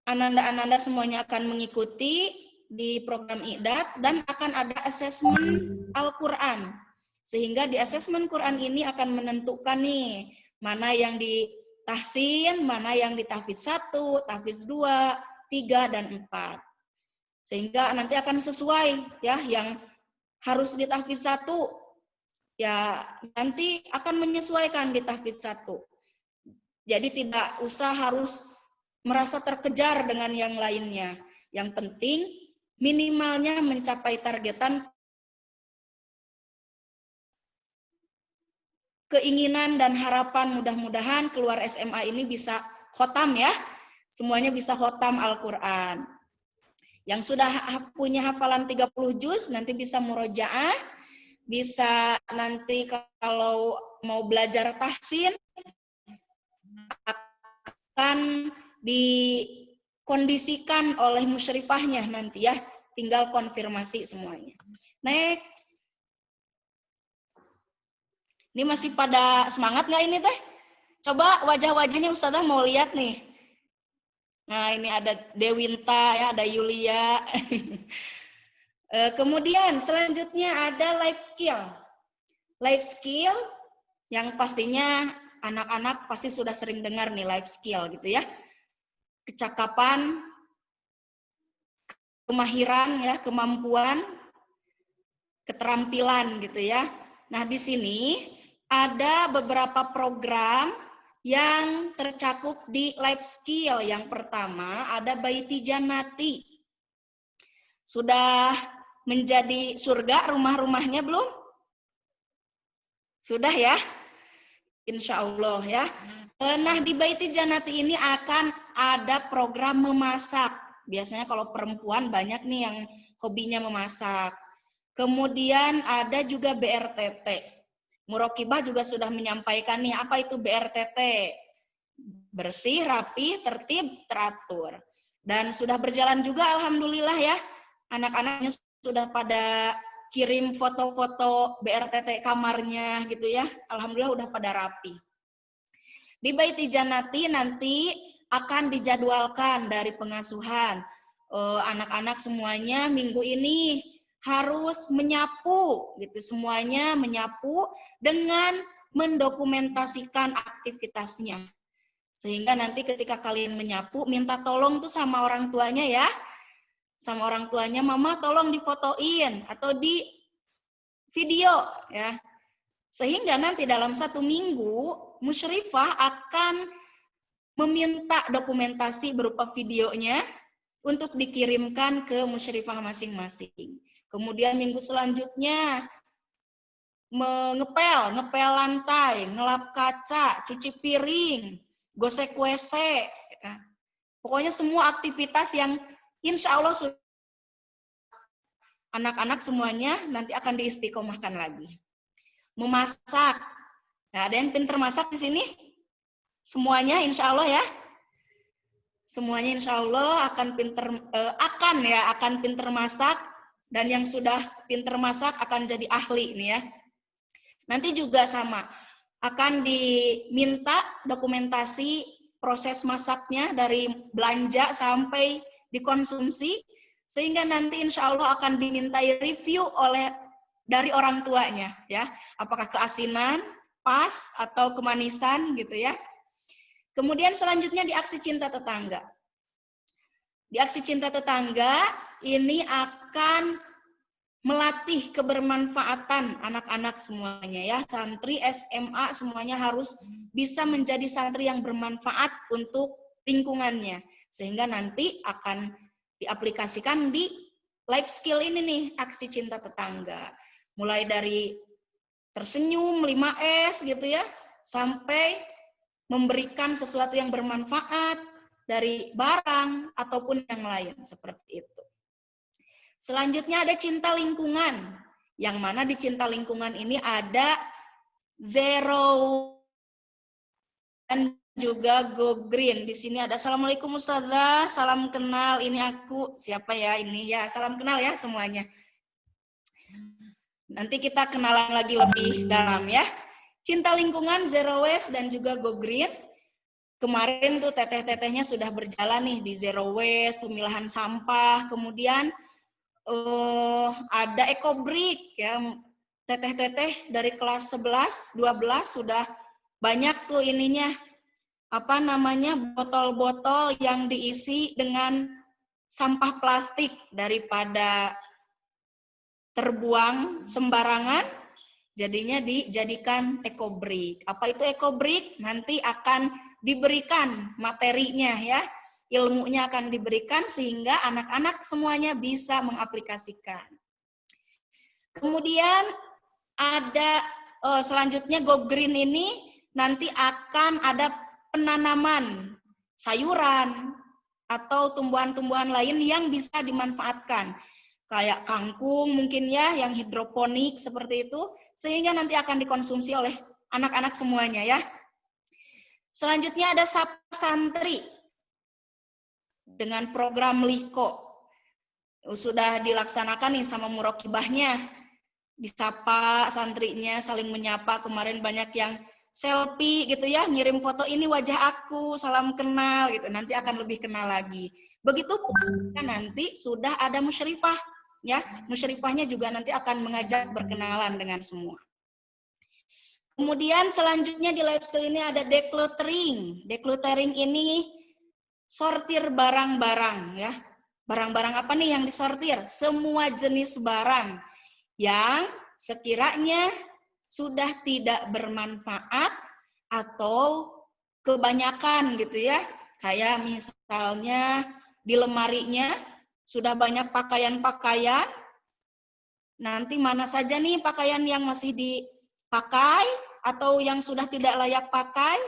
Ananda-ananda semuanya akan mengikuti di program Iqdat dan akan ada asesmen Al-Quran. Sehingga di asesmen Quran ini akan menentukan nih, mana yang di tahsin, mana yang di tahfiz 1, tahfiz 2, 3, dan 4. Sehingga nanti akan sesuai ya, yang harus di tahfiz 1 ya nanti akan menyesuaikan di tahfiz 1. Jadi tidak usah harus merasa terkejar dengan yang lainnya. Yang penting minimalnya mencapai targetan keinginan dan harapan, mudah-mudahan keluar SMA ini bisa khotam ya. Semuanya bisa khotam Al-Quran. Yang sudah punya hafalan 30 juz nanti bisa murojaah, bisa nanti kalau mau belajar tahsin akan dikondisikan oleh musyrifahnya nanti ya, tinggal konfirmasi semuanya. Next. Ini masih pada semangat nggak ini teh? Coba wajah-wajahnya Ustazah mau lihat nih. Nah ini ada Dewinta ya, ada Yulia. Kemudian selanjutnya ada life skill. Life skill yang pastinya anak-anak pasti sudah sering dengar nih life skill gitu ya. Kecakapan, kemahiran ya, kemampuan, keterampilan gitu ya. Nah, di sini ada beberapa program yang tercakup di life skill. Yang pertama ada Baiti Jannati. Sudah menjadi surga rumah-rumahnya belum? Sudah ya? Insya Allah ya. Nah, di Baiti Jannati ini akan ada program memasak. Biasanya kalau perempuan banyak nih yang hobinya memasak. Kemudian ada juga BRTT. Murokibah juga sudah menyampaikan nih, apa itu BRTT? Bersih, rapi, tertib, teratur. Dan sudah berjalan juga alhamdulillah ya. Anak-anaknya sudah pada kirim foto-foto BRTT kamarnya gitu ya. Alhamdulillah udah pada rapi. Di Baiti Jannati nanti akan dijadwalkan dari pengasuhan. Anak-anak semuanya minggu ini harus menyapu gitu, semuanya menyapu dengan mendokumentasikan aktivitasnya. Sehingga nanti ketika kalian menyapu, minta tolong tuh sama orang tuanya ya. Sama orang tuanya, mama tolong difotoin atau di video ya. Sehingga nanti dalam 1 minggu, musyrifah akan meminta dokumentasi berupa videonya untuk dikirimkan ke musyrifah masing-masing. Kemudian minggu selanjutnya ngepel lantai, ngelap kaca, cuci piring, gosek WC. Ya. Pokoknya semua aktivitas yang insya Allah anak-anak semuanya nanti akan diistiqomahkan lagi. Memasak. Nah, ada yang pintar masak di sini? Semuanya insya Allah ya. Semuanya insya Allah akan pintar masak. Dan yang sudah pintar masak akan jadi ahli nih ya. Nanti juga sama, akan diminta dokumentasi proses masaknya dari belanja sampai dikonsumsi, sehingga nanti insya Allah akan dimintai review dari orang tuanya ya. Apakah keasinan, pas, atau kemanisan gitu ya. Kemudian selanjutnya di aksi cinta tetangga. Di aksi cinta tetangga ini akan melatih kebermanfaatan anak-anak semuanya ya. Santri SMA semuanya harus bisa menjadi santri yang bermanfaat untuk lingkungannya. Sehingga nanti akan diaplikasikan di life skill ini nih, aksi cinta tetangga. Mulai dari tersenyum 5S gitu ya, sampai memberikan sesuatu yang bermanfaat dari barang ataupun yang lain seperti itu. Selanjutnya ada cinta lingkungan, yang mana di cinta lingkungan ini ada Zero dan juga Go Green. Di sini ada Assalamualaikum Ustazah, salam kenal, ini aku, siapa ya ini ya, salam kenal ya semuanya. Nanti kita kenalan lagi lebih dalam ya. Cinta lingkungan, Zero Waste dan juga Go Green. Kemarin tuh teteh-tetehnya sudah berjalan nih di Zero Waste, pemilahan sampah, kemudian ada EcoBrick ya, teteh-teteh dari kelas 11, 12 sudah banyak tuh ininya, apa namanya, botol-botol yang diisi dengan sampah plastik daripada terbuang sembarangan, jadinya dijadikan EcoBrick. Apa itu EcoBrick? Nanti akan diberikan materinya ya. Ilmunya akan diberikan sehingga anak-anak semuanya bisa mengaplikasikan. Kemudian ada selanjutnya Go Green ini nanti akan ada penanaman sayuran atau tumbuhan-tumbuhan lain yang bisa dimanfaatkan. Kayak kangkung mungkin ya, yang hidroponik seperti itu, sehingga nanti akan dikonsumsi oleh anak-anak semuanya ya. Selanjutnya ada Sapa Santri dengan program LIKO. Sudah dilaksanakan nih sama murokibahnya. Disapa santrinya, saling menyapa. Kemarin banyak yang selfie gitu ya, ngirim foto ini wajah aku, salam kenal gitu. Nanti akan lebih kenal lagi. Begitu kan nanti sudah ada musyrifah ya. Musyrifahnya juga nanti akan mengajak berkenalan dengan semua. Kemudian selanjutnya di life skill ini ada decluttering. Decluttering ini sortir barang-barang ya. Barang-barang apa nih yang disortir? Semua jenis barang yang sekiranya sudah tidak bermanfaat atau kebanyakan gitu ya. Kayak misalnya di lemarinya sudah banyak pakaian-pakaian. Nanti mana saja nih pakaian yang masih dipakai atau yang sudah tidak layak pakai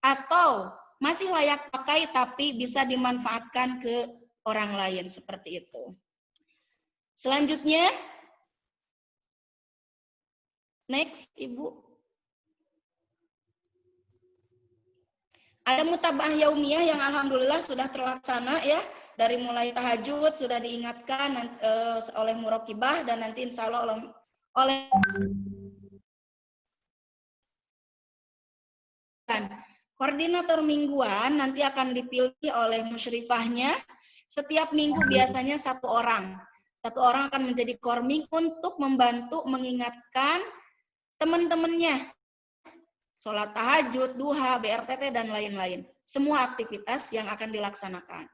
atau masih layak pakai tapi bisa dimanfaatkan ke orang lain seperti itu. Selanjutnya, next Ibu. Ada mutaba'ah yaumiyah yang alhamdulillah sudah terlaksana ya. Dari mulai tahajud sudah diingatkan oleh muraqibah dan nanti insya Allah oleh koordinator mingguan nanti akan dipilih oleh musyrifahnya. Setiap minggu biasanya satu orang. Satu orang akan menjadi korming untuk membantu mengingatkan teman-temannya. Sholat tahajud, duha, BRTT, dan lain-lain. Semua aktivitas yang akan dilaksanakan.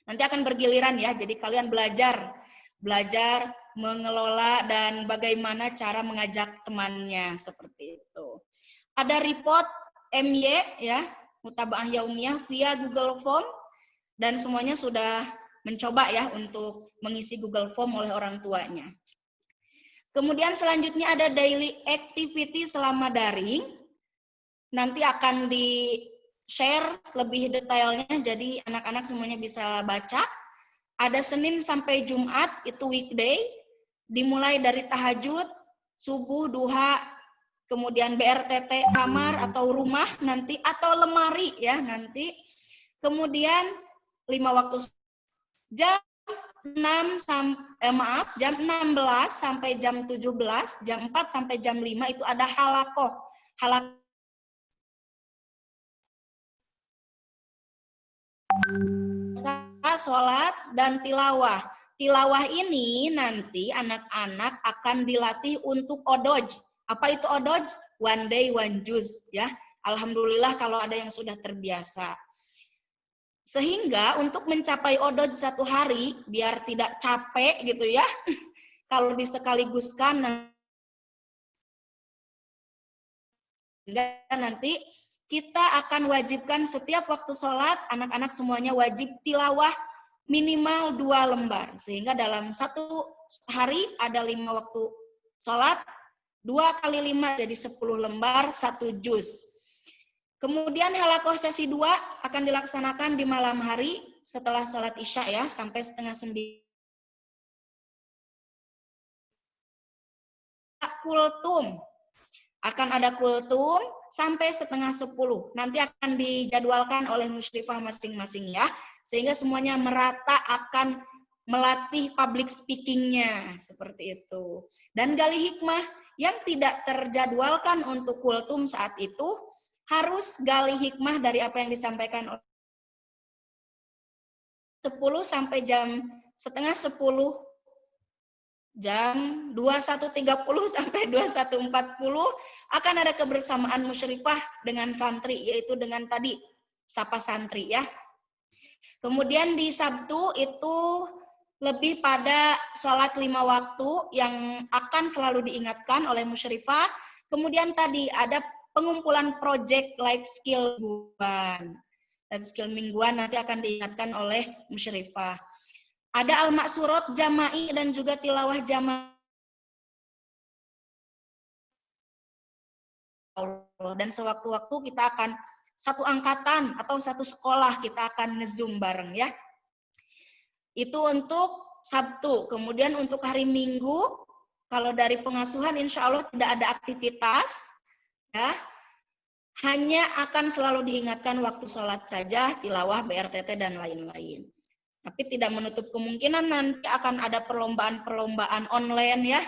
Nanti akan bergiliran ya, jadi kalian belajar mengelola dan bagaimana cara mengajak temannya, seperti itu. Ada report MY ya, mutaba'ah yaumiyah via Google Form, dan semuanya sudah mencoba ya untuk mengisi Google Form oleh orang tuanya. Kemudian selanjutnya ada daily activity selama daring, nanti akan di-share lebih detailnya, jadi anak-anak semuanya bisa baca. Ada Senin sampai Jumat, itu weekday, dimulai dari tahajud, subuh, duha, kemudian BRTT kamar atau rumah nanti, atau lemari ya nanti. Kemudian 5 waktu jam 16 sampai jam 17, jam 4 sampai jam 5 itu ada halakoh. Sholat dan tilawah. Tilawah ini nanti anak-anak akan dilatih untuk odoj. Apa itu odoj? One day, one juz. Ya, alhamdulillah kalau ada yang sudah terbiasa. Sehingga untuk mencapai odoj satu hari, biar tidak capek gitu ya, kalau disekaliguskan, nanti kita akan wajibkan setiap waktu sholat, anak-anak semuanya wajib tilawah minimal 2 lembar. Sehingga dalam satu hari ada 5 waktu sholat, 2 kali 5 jadi 10 lembar, 1 juz. Kemudian halakoh sesi 2 akan dilaksanakan di malam hari setelah sholat isya ya, sampai setengah 9. Kultum. Akan ada kultum sampai setengah 10. Nanti akan dijadwalkan oleh musyrifah masing-masing ya. Sehingga semuanya merata akan melatih public speaking-nya. Seperti itu. Dan gali hikmah yang tidak terjadwalkan untuk kultum saat itu, harus gali hikmah dari apa yang disampaikan oleh 10 sampai jam setengah 10. Jam 21.30 sampai 21.40 akan ada kebersamaan musyrifah dengan santri, yaitu dengan tadi sapa santri ya. Kemudian di Sabtu itu lebih pada sholat 5 waktu yang akan selalu diingatkan oleh musyrifah. Kemudian tadi ada pengumpulan project life skill mingguan. Life skill mingguan nanti akan diingatkan oleh musyrifah. Ada al-maksurat jama'i dan juga tilawah jama'i. Dan sewaktu-waktu kita akan satu angkatan atau satu sekolah kita akan nge-zoom bareng ya. Itu untuk Sabtu. Kemudian untuk hari Minggu, kalau dari pengasuhan insya Allah tidak ada aktivitas, ya. Hanya akan selalu diingatkan waktu sholat saja, tilawah, BRTT, dan lain-lain. Tapi tidak menutup kemungkinan nanti akan ada perlombaan-perlombaan online ya.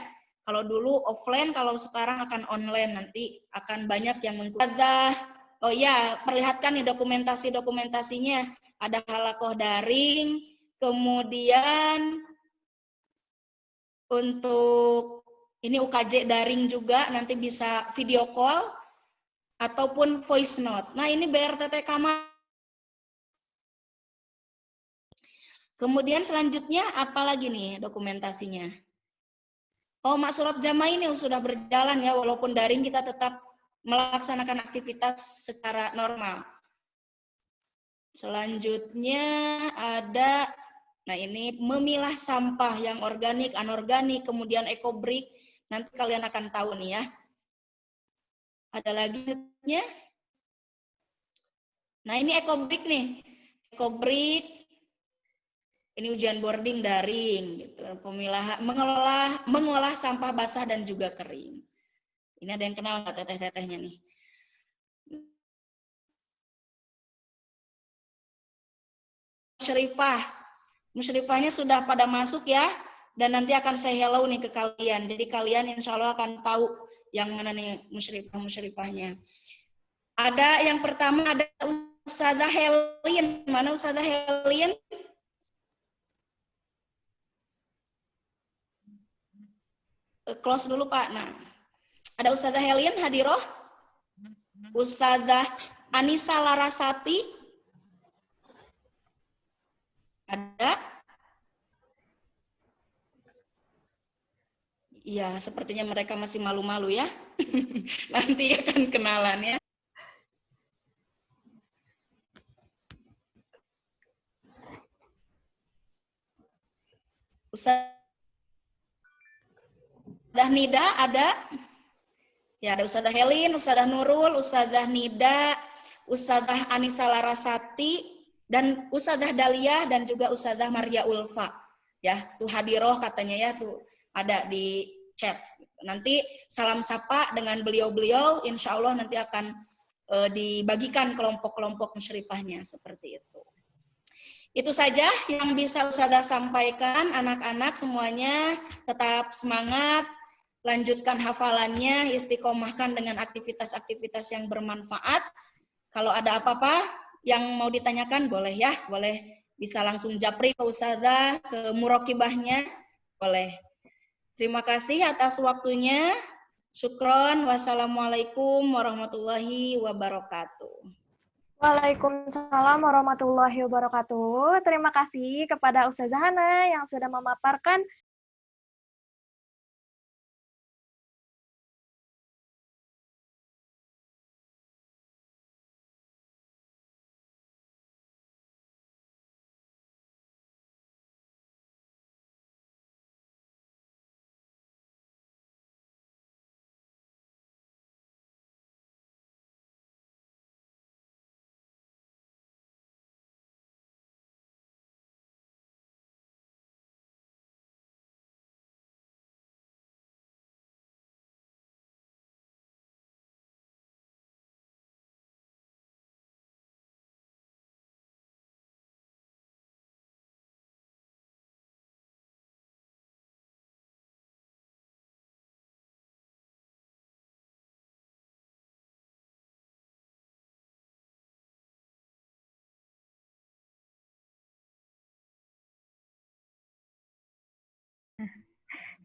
Kalau dulu offline, kalau sekarang akan online, nanti akan banyak yang mengikuti. Oh ya, perlihatkan nih dokumentasinya. Ada halakoh daring, kemudian untuk ini UKJ daring juga, nanti bisa video call ataupun voice note. Nah ini BRTT kamar. Kemudian selanjutnya apa lagi nih dokumentasinya? Oh, Mak Surat Jamaah ini sudah berjalan ya, walaupun daring kita tetap melaksanakan aktivitas secara normal. Selanjutnya ada, nah ini memilah sampah yang organik, anorganik, kemudian ekobrik. Nanti kalian akan tahu nih ya. Ada lagi selanjutnya. Nah ini ekobrik nih, ekobrik. Ini ujian boarding daring, gitu. Pemilahan, mengolah sampah basah dan juga kering. Ini ada yang kenal nggak teteh-tetehnya nih? Musyrifahnya sudah pada masuk ya, dan nanti akan saya hello nih ke kalian. Jadi kalian insya Allah akan tahu yang mana nih musyrifahnya. Ada yang pertama ada Ustazah Helin. Mana Ustazah Helin? Close dulu Pak. Nah, ada Ustazah Helin hadiroh, Ustazah Anissa Larasati, ada. Iya, sepertinya mereka masih malu-malu ya. Nanti akan kenalan ya. Ustazah Nida ada? Ya, ada Ustazah Helin, Ustazah Nurul, Ustazah Nida, Ustazah Anissa Larasati, dan Ustazah Dalia, dan juga Ustazah Maria Ulfa. Ya, tuh hadiroh katanya ya, tuh ada di chat. Nanti salam sapa dengan beliau-beliau, insya Allah nanti akan dibagikan kelompok-kelompok musyrifahnya, seperti itu. Itu saja yang bisa Ustazah sampaikan, anak-anak semuanya tetap semangat, lanjutkan hafalannya, istiqomahkan dengan aktivitas-aktivitas yang bermanfaat. Kalau ada apa-apa yang mau ditanyakan, boleh ya, boleh bisa langsung japri ke Ustazah, ke murokibahnya, boleh. Terima kasih atas waktunya. Syukron, wassalamualaikum warahmatullahi wabarakatuh. Waalaikumsalam warahmatullahi wabarakatuh. Terima kasih kepada Ustazah Hana yang sudah memaparkan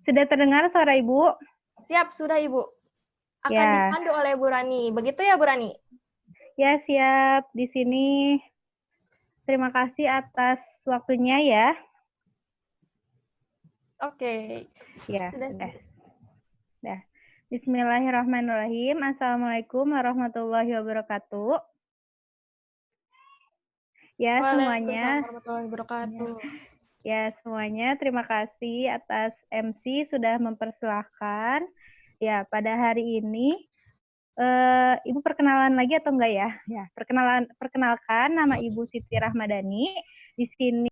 Sudah terdengar suara Ibu? Siap, sudah Ibu. Akan Ya. dipandu oleh Bu Rani. Begitu ya Bu Rani? Ya, siap. Di sini terima kasih atas waktunya ya. Oke. Ya, sudah. Bismillahirrahmanirrahim. Assalamualaikum warahmatullahi wabarakatuh. Ya, semuanya. Waalaikumsalam warahmatullahi wabarakatuh. Ya, semuanya terima kasih atas MC sudah mempersilahkan. Ya, pada hari ini Ibu perkenalan lagi atau enggak ya? Ya, perkenalkan nama Ibu Siti Rahmadani. Di sini